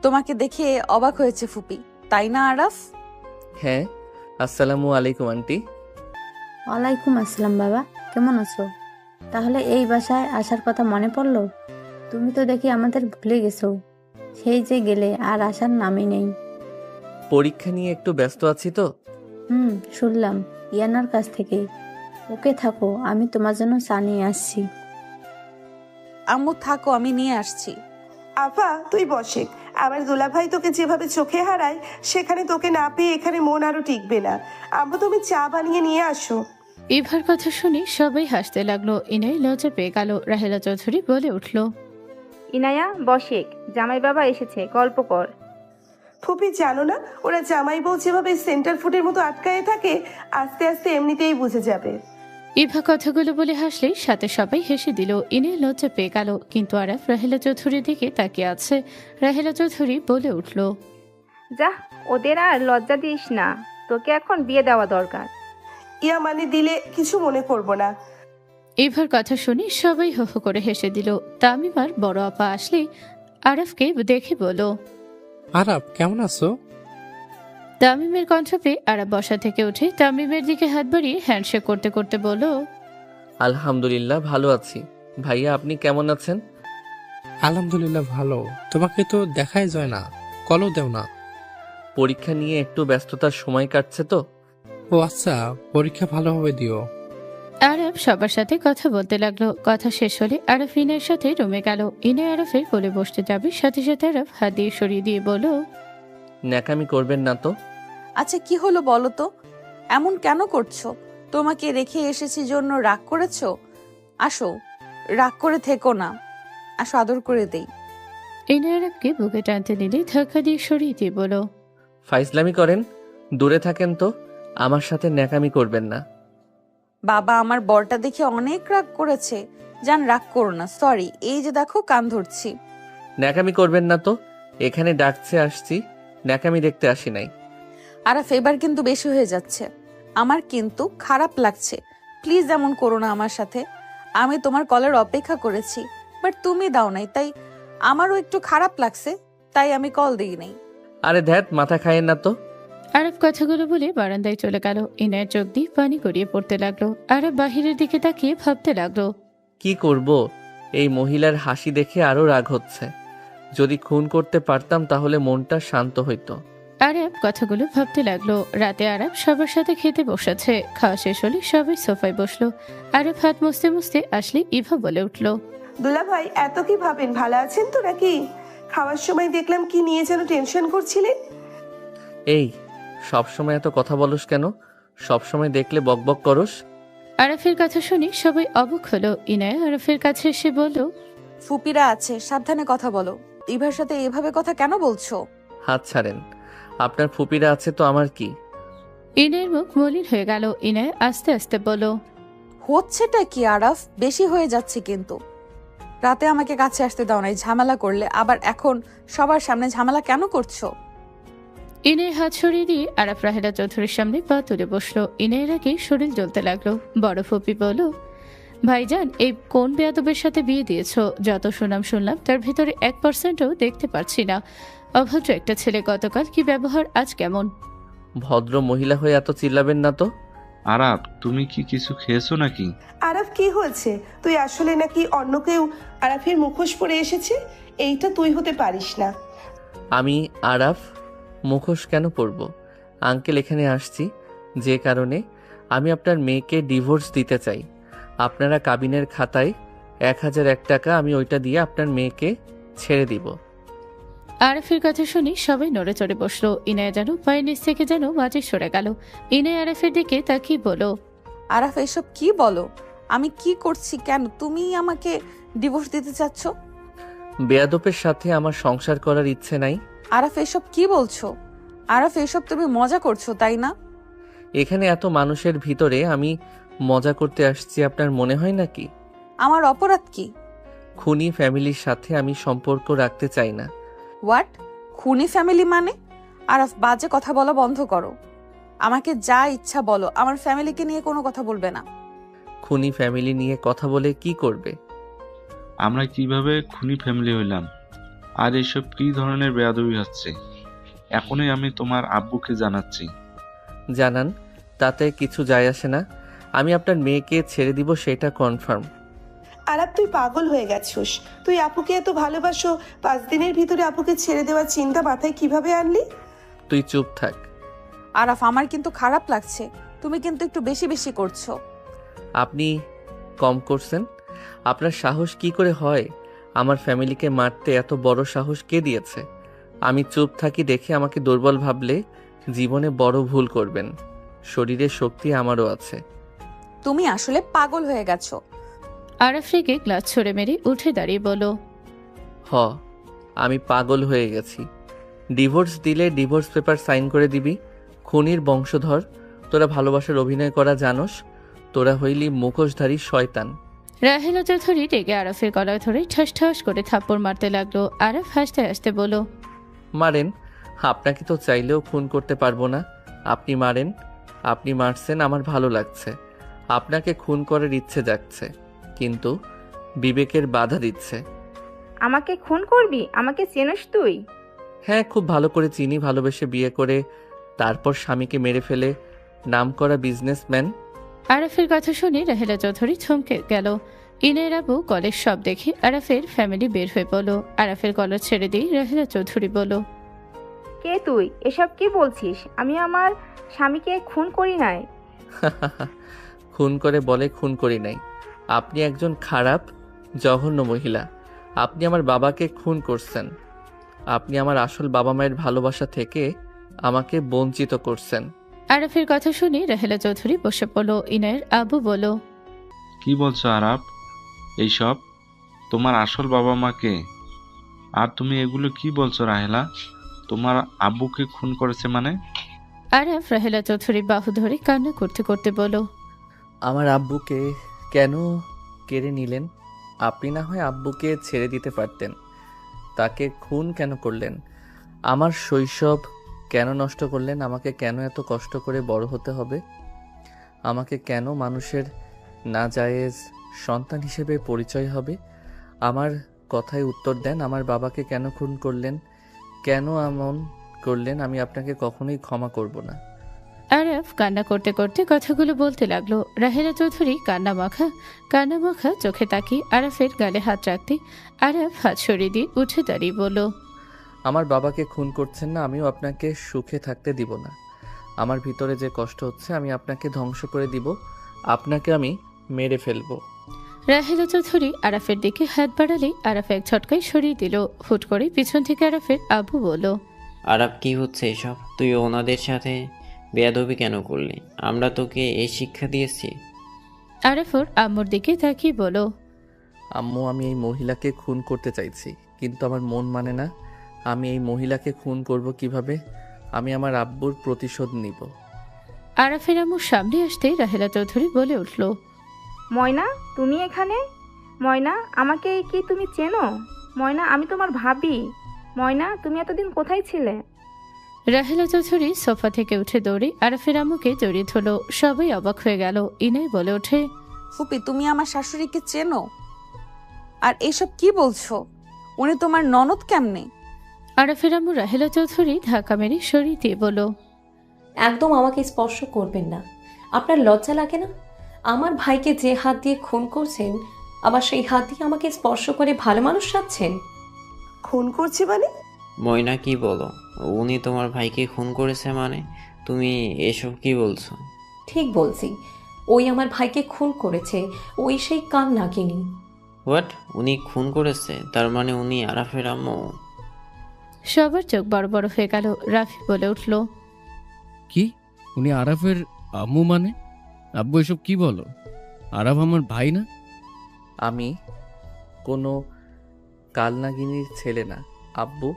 তোমাকে দেখে অবাক হয়েছে ফুপি, তাই না আরাফ? হ্যাঁ। আসসালামু আলাইকুম আন্টি। ওয়ালাইকুম আসসালাম বাবা, কেমন আছো? তাহলে এই বাসায় আসার কথা মনে পড়লো? তুমি তো দেখি আমাদের ভুলে গেছো। সেই যে গেলে আর আসার নামই নেই। পরীক্ষা নিয়ে একটু ব্যস্ত আছি তো। শুনলাম ইয়ানার কাছ থেকে। ওকে থাকো, আমি তোমার জন্য চা নিয়ে আসছি। আম্মু থাকো, আমি নিয়ে আসছি। আপা তুই বসে। আমার দুলাভাই তোকে যেভাবে চোখে হারায়, সেখানে তোকে না পেয়ে এখানে মন আরো টিকবে না। আম্মু তুমি চা বানিয়ে নিয়ে আসো। এভার কথা শুনে সবাই হাসতে লাগলো। ইনাই লজ্জা পেয়ে গেল। রাহেলা চৌধুরী বলে উঠল, ইনায়া বসেক, জামাই বাবা এসেছে, গল্প কর। ফুপি জানো না, ওরা জামাই বউ যেভাবে সেন্টার ফুটের মতো আটকায়ে থাকে, আস্তে আস্তে এমনিতেই বুঝে যাবে। ইভা কথাগুলো বলে হাসলে সাথে সবাই হেসে দিল। ইনে লজ্জা পেয়ে গেল। কিন্তু আরাফ রাহেলা চৌধুরীর দিকে তাকিয়ে আছে। রাহেলা চৌধুরী বলে উঠল, যা, ওদের আর লজ্জা দিস না, তোকে এখন বিয়ে দেওয়া দরকার। ইয়া মানে দিলে কিছু মনে করব না। এবার কথা শুনে সবাই হো হো করে হেসে দিল। তামিম আর বড় আপা আসলে আরাফকে দেখে বলো, আরাফ কেমন আছো? তামিমের কণ্ঠ পেয়ে আরাফ বসা থেকে উঠে তামিমের দিকে হাত বাড়িয়ে হ্যান্ডশেক করতে করতে বলো, আলহামদুলিল্লাহ ভালো আছি। ভাইয়া আপনি কেমন আছেন? আলহামদুলিল্লাহ ভালো। তোমাকে তো দেখাই যায় না, কলও দেও না। পরীক্ষা নিয়ে একটু ব্যস্ততার সময় কাটছে তো। ও আচ্ছা, পরীক্ষা ভালোভাবে দিও। আরাফ সবার সাথে কথা বলতে লাগলো। কথা শেষ হলে আরাফ ইনায়ের সাথে রুমে গেল। ইনায় আরাফের কোলে বসতে যাবে, সাথে সাথে আরাফ হাত দিয়ে সরিয়ে দিয়ে বলো, ন্যাকামি করবেন না তো। আচ্ছা কি হলো বলো তো, এমন কেন করছো? তোমাকে রেখে এসেছি জন্য রাগ করেছো? আসো, রাগ করে থেকো না, আসো আদর করে দেই। ইনায় আরাফকে বুকে টানতে নিলে ধাক্কা দিয়ে সরিয়ে দিয়ে বলো, ফাইজলামি করেন, দূরে থাকেন তো। আমার সাথে ন্যাকামি করবেন না। বাবা আমার বরটা দেখে অনেক রাগ করেছে। জান রাগ করো না, সরি। এই যে দেখো কান ধরছি। ন্যাকামি করবেন না তো। এখানে ডাকছে আসছি, ন্যাকামি দেখতে আসি নাই। আরাফ এবার কিন্তু বেশি হয়ে যাচ্ছে, আমার কিন্তু খারাপ লাগছে। প্লিজ এমন করো না আমার সাথে। আমি তোমার কলের অপেক্ষা করেছি, বাট তুমি দাও নাই, তাই আমারও একটু খারাপ লাগছে, তাই আমি কল দিই নাই। আরে ধ্যাত, মাথা খায়েন না তো। আরাফ কথাগুলো বলে বারান্দায় চলে গেল। ইনায়ের চোখ দিয়ে পানি গড়িয়ে পড়তে লাগলো। আরাফ বাহিরের দিকে তাকিয়ে ভাবতে লাগলো, কি করব, এই মহিলার হাসি দেখে আরো রাগ হচ্ছে। যদি খুন করতে পারতাম তাহলে মনটা শান্ত হইতো। আরাফ কথাগুলো ভাবতে লাগলো। রাতে আরাফ সবার সাথে খেতে বসেছে। খাওয়া শেষ হলে সবাই সোফায় বসলো। আরাফ হাত মুছতে মুছতে আসলে ইভা বলে উঠলো, দুলা ভাই এত কি ভাবেন, ভালো আছেন তো নাকি? খাওয়ার সময় দেখলাম কি নিয়ে যেন টেনশন করছিলেন। এই সবসময় এত কথা বলস কেন? সবসময় দেখলে বকবক করস। আরাফের কথা শুনে সবাই অবাক হলো। ইনায়া আরাফের কাছে এসে বলল, ফুপিরা আছে, সাবধানে কথা বলো। ইভার সাথে এভাবে কথা কেন বলছো? হাত ছাড়েন। আপনার ফুপিরা আছে তো আমার কি? ইনায়ের মুখ মলিন হয়ে গেল। ইনায়া আস্তে আস্তে বলল, হচ্ছেটা কি আরাফ? বেশি হয়ে যাচ্ছে কিন্তু। রাতে আমাকে কাছে আসতে দাও নাই, ঝামেলা করলে, আবার এখন সবার সামনে ঝামেলা কেন করছো? ইনায়ের হাত সরিয়ে দিয়ে আরাফ রাহেলা চৌধুরীর সামনে পা তুলে বসলো। ইনায়ের আগে শরীর জ্বলতে লাগলো। বড় ফুপি বলল, ভাইজান এই কোন বেয়াদবের সাথে বিয়ে দিয়েছো? যত সুনাম শুনলাম তার ভিতরে 1%ও দেখতে পাচ্ছি না। অভদ্র একটা ছেলে, গতকাল কি ব্যবহার, আজ কেমন? ভদ্র মহিলা হয়ে এত চিল্লাবেন না তো। আরাফ তুমি কি কিছু খেয়েছো নাকি? আরাফ কি হয়েছে? তুই আসলে নাকি অন্য কেউ আরাফের মুখোশ পরে এসেছে? এইটা তুই হতে পারিস না। আমি আরাফ মুখোশ কেন পরব? আঙ্কেল এখানে আসছি যে কারণে, আমি আপনার মেয়েকে ডিভোর্স দিতে চাই। আপনারা কাবিনের খাতায় 1001 টাকা, আমি ওইটা দিয়ে আপনার মেয়েকে ছেড়ে দিব। আরাফের কথা শুনে সবাই নড়ে চড়ে বসলো। ইনায়া যেন পায়ের নিচ থেকে যেন মাঝে সরে গেল। ইনায়া আরাফের দিকে তাকিয়ে বলো, আরাফ এসব কি বলো? আমি কি করছি? কেন তুমি আমাকে ডিভোর্স দিতে চাচ্ছ? বেয়াদবের সাথে আমার সংসার করার ইচ্ছে নাই। আরাফ এসব কি বলছো? আরাফ এসব তুমি মজা করছো তাই না? এখানে এত মানুষের ভিতরে আমি মজা করতে আসছি, আপনার মনে হয় নাকি? আমার অপরাধ কি? খুনি ফ্যামিলির সাথে আমি সম্পর্ক রাখতে চাই না। হোয়াট? খুনি ফ্যামিলি মানে? আরাফ বাজে কথা বলা বন্ধ করো। আমাকে যা ইচ্ছা বলো, আমার ফ্যামিলিকে নিয়ে কোনো কথা বলবে না। খুনি ফ্যামিলি নিয়ে কথা বলে কি করবে? আমরা কিভাবে খুনি ফ্যামিলি হইলাম? আর এসব কি ধরনের বেয়াদবি হচ্ছে? এখনই আমি তোমার আব্বুকে জানাচ্ছি। জানান, তাতে কিছু যায় আসে না। আমি আপনার মেয়েকে ছেড়ে দিব, সেটা কনফার্ম। আরাফ তুই পাগল হয়ে গেছিস। তুই আপুকে এত ভালোবাসো, 5 দিনের ভিতরে আপুকে ছেড়ে দেওয়ার চিন্তা মাথায় কিভাবে আনলি? তুই চুপ থাক। আরাফ আমার কিন্তু খারাপ লাগছে, তুমি কিন্তু একটু বেশি বেশি করছো। আপনি কম করছেন। আপনার সাহস কি করে হয় আমার ফ্যামিলিকে মারতে? এত বড় সাহস কে দিয়েছে? আমি চুপ থাকি দেখে আমাকে দুর্বল ভাবলে জীবনে বড় ভুল করবেন। শরীরে শক্তি আমারও আছে। তুমি আসলে পাগল হয়ে গেছো। আরাফ রেগে গ্লাস ছড়ে মেরে উঠে দাঁড়িয়ে বলো, আমি পাগল হয়ে গেছি। ডিভোর্স দিলে ডিভোর্স পেপার সাইন করে দিবি। খুনির বংশধর তোরা, ভালোবাসার অভিনয় করা জানোস? তোরা হইলি মুখোশধারী শয়তান। রাহেলা চৌধুরী রেগে আরাফের গলা ধরে ঠাস ঠাস করে থাপ্পড় মারতে লাগলো। আরাফ হাসতে হাসতে বলো, মারেন। আপনাকে তো চাইলেও খুন করতে পারবো না, আপনি মারেন। আপনি মারছেন, আমার ভালো লাগছে। আপনাকে খুন করার ইচ্ছে জাগছে, কিন্তু বিবেকের বাধা দিচ্ছে। আমাকে খুন করবি? আমাকে চেনস তুই? হ্যাঁ, খুব ভালো করে চিনি। ভালোবেসে বিয়ে করে তারপর স্বামীকে মেরে ফেলে নামকরা বিজনেসম্যান। আরাফের কথা শুনে রাহেলা চৌধুরী থমকে গেল। ইনায়ের আবু কলেজ সব দেখে আরাফের ফ্যামিলি বের হয়ে বলল। আরাফের কলেজ ছেড়ে দিয়ে রাহেলা চৌধুরী বলল, কে তুই? এসব কি বলছিস? আমি আমার স্বামীকে খুন করি নাই। খুন করে বলে খুন করি নাই। আপনি একজন খারাপ জঘন্য মহিলা। আপনি আমার বাবাকে খুন করছেন। আপনি আমার আসল বাবা মায়ের ভালোবাসা থেকে আমাকে বঞ্চিত করছেন। আরাফের কথা শুনে রাহেলা চৌধুরী বসে পড়ল। ইনায়ের আবু বলল, কি বলছো আরাপ? এইসব তোমার আসল বাবা মাকে? আর তুমি এগুলো কি বলছো রাহেলা? তোমার আব্বুকে খুন করেছে মানে? আরাফ রাহেলা চৌধুরী বাহু ধরে কান্না করতে করতে বলল, আমার আব্বুকে কেন কেড়ে নিলেন? আপনি না হয় আব্বুকে ছেড়ে দিতে পারতেন, তাকে খুন কেন করলেন? আমার শৈশব কেন নষ্ট করলেন? আমাকে কেন এত কষ্ট করে বড় হতে হবে? আমাকে কেন মানুষের নাজায়েজ সন্তান হিসেবে পরিচয় হবে? আমার কথায় উত্তর দেন। আমার বাবাকে কেন খুন করলেন? কেন এমন করলেন? আমি আপনাকে কখনোই ক্ষমা করব না। আরাফ কান্না করতে করতে কথাগুলো বলতে লাগলো। রাহেলা চৌধুরী কান্না মাখা চোখে তাকিয়ে আরাফের গালে হাত রাখতে আরাফ হাত সরিয়ে দিয়ে উঠে দাঁড়িয়ে বলল, আমার বাবাকে খুন করছেন না, আমিও আপনাকে সুখে থাকতে দিব না। আমার ভিতরে যে কষ্ট হচ্ছে আমি আপনাকে ধ্বংস করে দিব। আপনাকে আমি মেরে ফেলবো। রাহেলা চৌধুরী আরাফের দিকে হাত বাড়ালেই আরাফ এক ঝটকায় সরিয়ে দিল। হুট করে পিছন থেকে আরাফের আবু বলল, আরাপ, কি হচ্ছে এসব? তুই ওনাদের সাথে বেয়াদবি কেন করলি? আমরা তোকে এই শিক্ষা দিয়েছি? আরাফর আম্মুর দিকে তাকিয়ে বলল, আম্মু, আমি এই মহিলাকে খুন করতে চাইছি, কিন্তু আমার মন মানে না। আমি এই মহিলাকে খুন করব কিভাবে? আমি আমার আব্বুর প্রতিশোধ নিব। আরাফের আম্মুর সামনে আসতে রাহেলা চৌধুরী বলে উঠল, ময়না, তুমি এখানে? ময়না, আমাকে কি তুমি চেনো? ময়না, আমি তোমার ভাবি। ময়না, তুমি এতদিন কোথায় ছিলে? রাহেলা চৌধুরী সোফা থেকে উঠে দৌড়ে আরাফের আম্মুকে জড়িয়ে ধরল। সবাই অবাক হয়ে গেল। ইনাই বলে ওঠে, ফুপি, তুমি আমার শাশুড়িকে চেনো? আর এসব কি বলছো? উনি তোমার ননদ কেমনে? আরাফের আম্মু রাহেলা চৌধুরী ধাক্কা মেরে সরিয়ে দিয়ে বলল, একদম আমাকে স্পর্শ করবেন না। আপনার লজ্জা লাগে না? আমার ভাইকে যে হাত দিয়ে খুন করছেন, আবার সেই হাত দিয়ে আমাকে স্পর্শ করে ভালো মানুষ সাজছেন। খুন করছি মানে? ময়না, কি বলো? উনি তোমার ভাইকে খুন করেছে মানে? তুমি এসব কি বলছো? ঠিক বলছি, ওই আমার ভাইকে খুন করেছে, ওই সেই কান নাগিনী। হোয়াট? উনি খুন করেছে? তার মানে উনি আরাফের আম্মু? সবার চোখ বড় বড় হয়ে গেল। রাফি বলে উঠল, কি? উনি আরাফের আম্মু মানে? আব্বু, এসব কি বলো? আরাফ আমার ভাই না। আমি কোনো কালনাগিনীর ছেলে না আব্বু।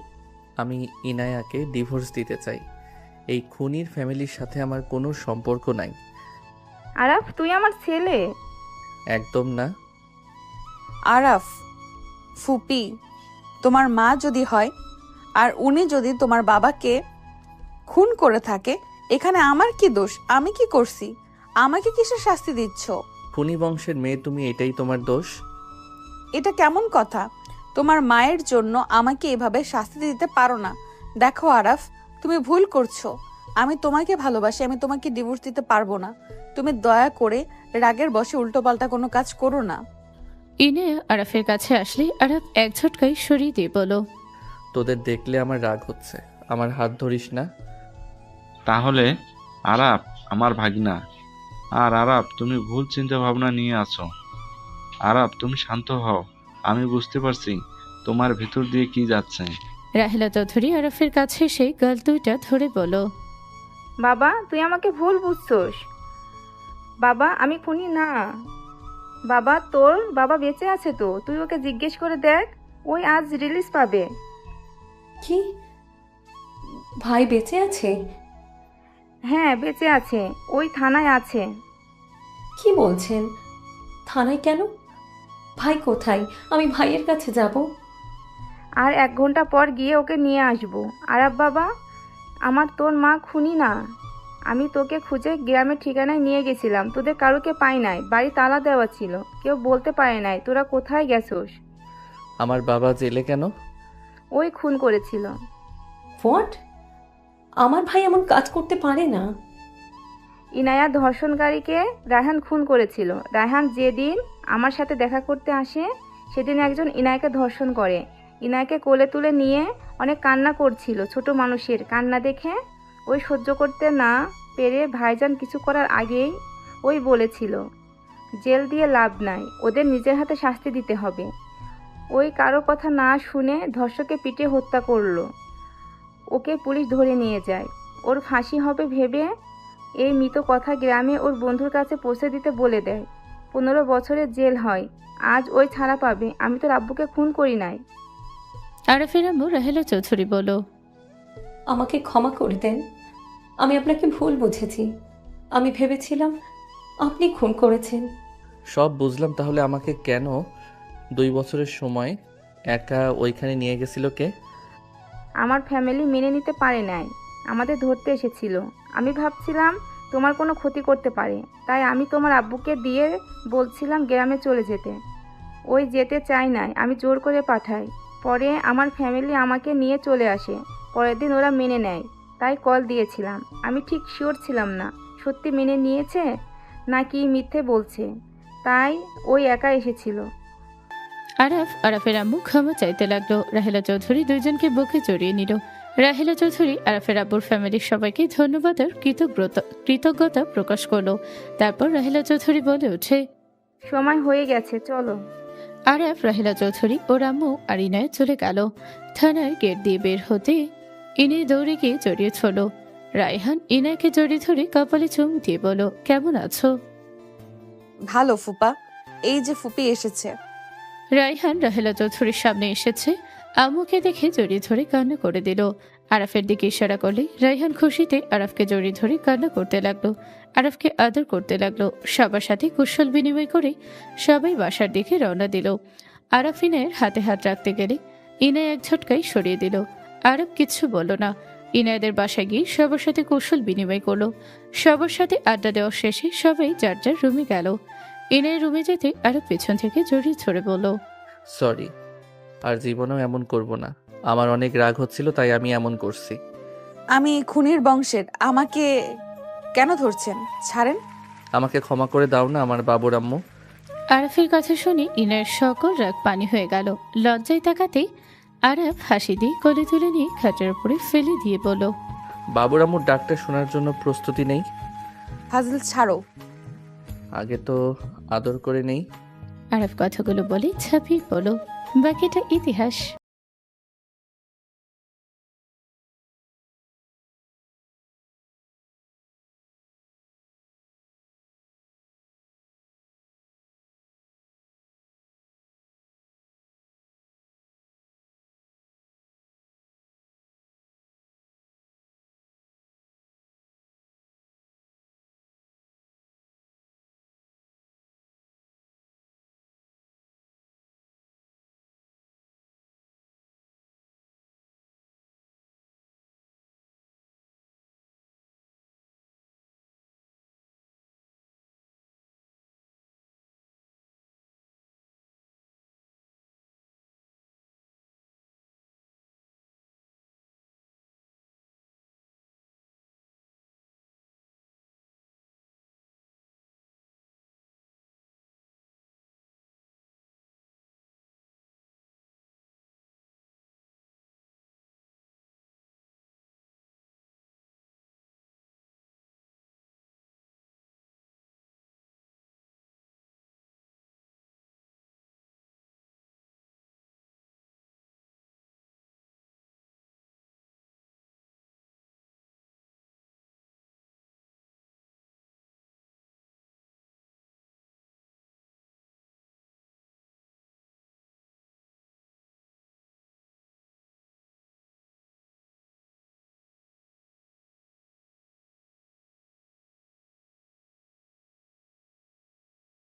আমি ইনায়াকে ডিভোর্স দিতে চাই। এই খুনির ফ্যামিলির সাথে আমার কোনো সম্পর্ক নাই। আরাফ, তুই আমার ছেলে। একদম না। আরাফ, ফুপি তোমার মা যদি হয় আর উনি যদি তোমার বাবাকে খুন করে থাকে, এখানে আমার কি দোষ? আমি কি করছি? আমাকে কিসের শাস্তি দিচ্ছ? খুনি বংশের মেয়ে তুমি, এটাই তোমার দোষ? এটা কেমন কথা? তোমার মায়ের জন্য আমাকে এভাবে শাস্তি দিতে পারো না। দেখো আরাফ, তুমি ভুল করছো। আমি তোমাকে ভালোবাসি, আমি তোমাকে ডিভোর্স দিতে পারবো না। তুমি দয়া করে রাগের বশে উল্টোপাল্টা কোনো কাজ করো না। ইনে আরাফের কাছে আসলে আরাফ এক ঝটকায় সরিয়ে দিয়ে বলল, তোদের দেখলে আমার রাগ হচ্ছে, আমার হাত ধরিস না। তাহলে আরাপ আমার ভাগনা। আর আরাপ, তুমি ভুল চিন্তা ভাবনা নিয়ে আছো। আরাপ, তুমি শান্ত হও। আমি বুঝতে পারছি তোমার ভিতর দিয়ে কি যাচ্ছে। রাহেলা চৌধুরী আরাফের কাছে এসে গাল দুইটা ধরে বলল, বাবা, তুই আমাকে ভুল বুঝছোস। বাবা, আমি খুনি না। বাবা, তোর বাবা বেঁচে আছে তো, তুই ওকে জিজ্ঞেস করে দেখ, ওই আজ রিলিজ পাবে। কি? ভাই বেঁচে আছে? হ্যাঁ, বেঁচে আছে, ওই থানায় আছে। কি বলছেন? থানায় কেন? ভাই কোথায়? আমি ভাইয়ের কাছে যাব। আর 1 ঘন্টা পর গিয়ে ওকে নিয়ে আসবো। আরাব বাবা, আমার তোর মা খুনি না। আমি তোকে খুঁজে গ্রামের ঠিকানায় নিয়ে গেছিলাম, তোদের কারোকে পাই নাই, বাড়ি তালা দেওয়া ছিল, কেউ বলতে পারে নাই তোরা কোথায় গেছোস। আমার বাবা জেলে কেন? ওই খুন করেছিল। হোয়াট? আমার ভাই এমন কাজ করতে পারে না। ইনায়া ধর্ষণকারীকে রায়হান খুন করেছিল। রায়হান যেদিন আমার সাথে দেখা করতে আসে সেদিন একজন ইনায়াকে ধর্ষণ করে। ইনায়াকে কোলে তুলে নিয়ে অনেক কান্না করছিল। ছোট মানুষের কান্না দেখে ওই সহ্য করতে না পেরে ভাইজান কিছু করার আগেই ওই বলেছিল, জেল দিয়ে লাভ নাই, ওদের নিজের হাতে শাস্তি দিতে হবে। ওই কারো কথা না শুনে ধর্ষকে পিটিয়ে হত্যা করলো। ওকে পুলিশ ধরে নিয়ে যায়। ওর ফাঁসি হবে ভেবে এই মৃত কথা গ্রামে ওর বন্ধুর কাছে পৌঁছে দিতে বলে দেয়। 15 বছরের জেল হয়। আজ ওই ছাড়া পাবে। আমি তোর আব্বুকে খুন করি নাই। আরাফের আম্মু রাহেলা চৌধুরী বলল, আমাকে ক্ষমা করে দেন, আমি আপনাকে ভুল বুঝেছি। আমি ভেবেছিলাম আপনি খুন করেছেন। সব বুঝলাম, তাহলে আমাকে কেন 2 বছরের সময় একা ওইখানে নিয়ে গেছিল কে? আমার ফ্যামিলি মেনে নিতে পারে নাই, আমাদের ধরতে এসেছিল। আমি ভাবছিলাম তোমার কোনো ক্ষতি করতে পারে, তাই আমি তোমার আব্বুকে দিয়ে বলছিলাম গ্রামে চলে যেতে। ওই যেতে চাই নাই, আমি জোর করে পাঠাই। পরে আমার ফ্যামিলি আমাকে নিয়ে চলে আসে। পরের দিন ওরা মেনে নেয়, তাই কল দিয়েছিলাম। আমি ঠিক শিওর ছিলাম না সত্যি মেনে নিয়েছে নাকি মিথ্যে বলছে, তাই ওই একা এসেছিল। আরাফের আম্মু ক্ষমা চাইতে লাগলো। রাহেলা চৌধুরী দুইজনকে বুকে জড়িয়ে নিল। রাহেলা চৌধুরী আরাফের আব্বুর ফ্যামিলির সবাইকে ধন্যবাদ আর কৃতজ্ঞতা প্রকাশ করলো। তারপর রাহেলা চৌধুরী বলে ওঠে, সময় হয়ে গেছে, চলো। আরাফ, রাহেলা চৌধুরী ও রাম্মু আর ইনায় চলে গেল। থানার গেট দিয়ে বের হতে ইনি দৌড়ে গিয়ে জড়িয়ে ছিল। রায়হান ইনায়কে জড়িয়ে ধরে কপালে চুম দিয়ে বলল, কেমন আছো? ভালো ফুপা, এই যে ফুপি এসেছে। রায়হান রাহেলা চৌধুরীর সামনে এসেছে। আম্মুকে দেখে জড়িয়ে ধরে কান্না করে দিল। আরাফের দিকে ইশারা করলে রায়হান খুশিতে আরাফকে জড়িয়ে ধরে কান্না করতে লাগলো। আরাফকে আদর করতে লাগলো। সবার সাথে কুশল বিনিময় করে সবাই বাসার দিকে রওনা দিল। আরাফ ইনায়ের হাতে হাত রাখতে গেলে ইনায় এক ঝটকায় সরিয়ে দিল। আরাফ কিচ্ছু বলল না। ইনায়দের বাসায় গিয়ে সবার সাথে কৌশল বিনিময় করলো। সবার সাথে আড্ডা দেওয়া শেষে সবাই যার যার রুমে গেল। ইনায়ের রুমে যেতে আরাফ পেছন থেকে জড়িয়ে ধরে বলল, সরি, আর জীবনেও এমন করব না। আমার অনেক রাগ হচ্ছিল, তাই আমি এমন করছি। আমি খুনির বংশের, আমাকে কেন ধরছেন? ছাড়েন। আমাকে ক্ষমা করে দাও না আমার বাবুর আম্মু। আরাফের কথা শুনে ইনায়ের সকল রাগ পানি হয়ে গেল। লজ্জায় তাকাতে আরাফ হাসি দিয়ে কোলে তুলে নিয়ে খাটের উপরে ফেলে দিয়ে বলল, বাবুর আম্মুর ডাকটা শোনার জন্য প্রস্তুতি নেই? ফাজিল ছাড়ো। আগে তো আদর করে নেই। আরাফ কথাগুলো বলে ঝাঁপিয়ে পড়ল। বাকিটা ইতিহাস।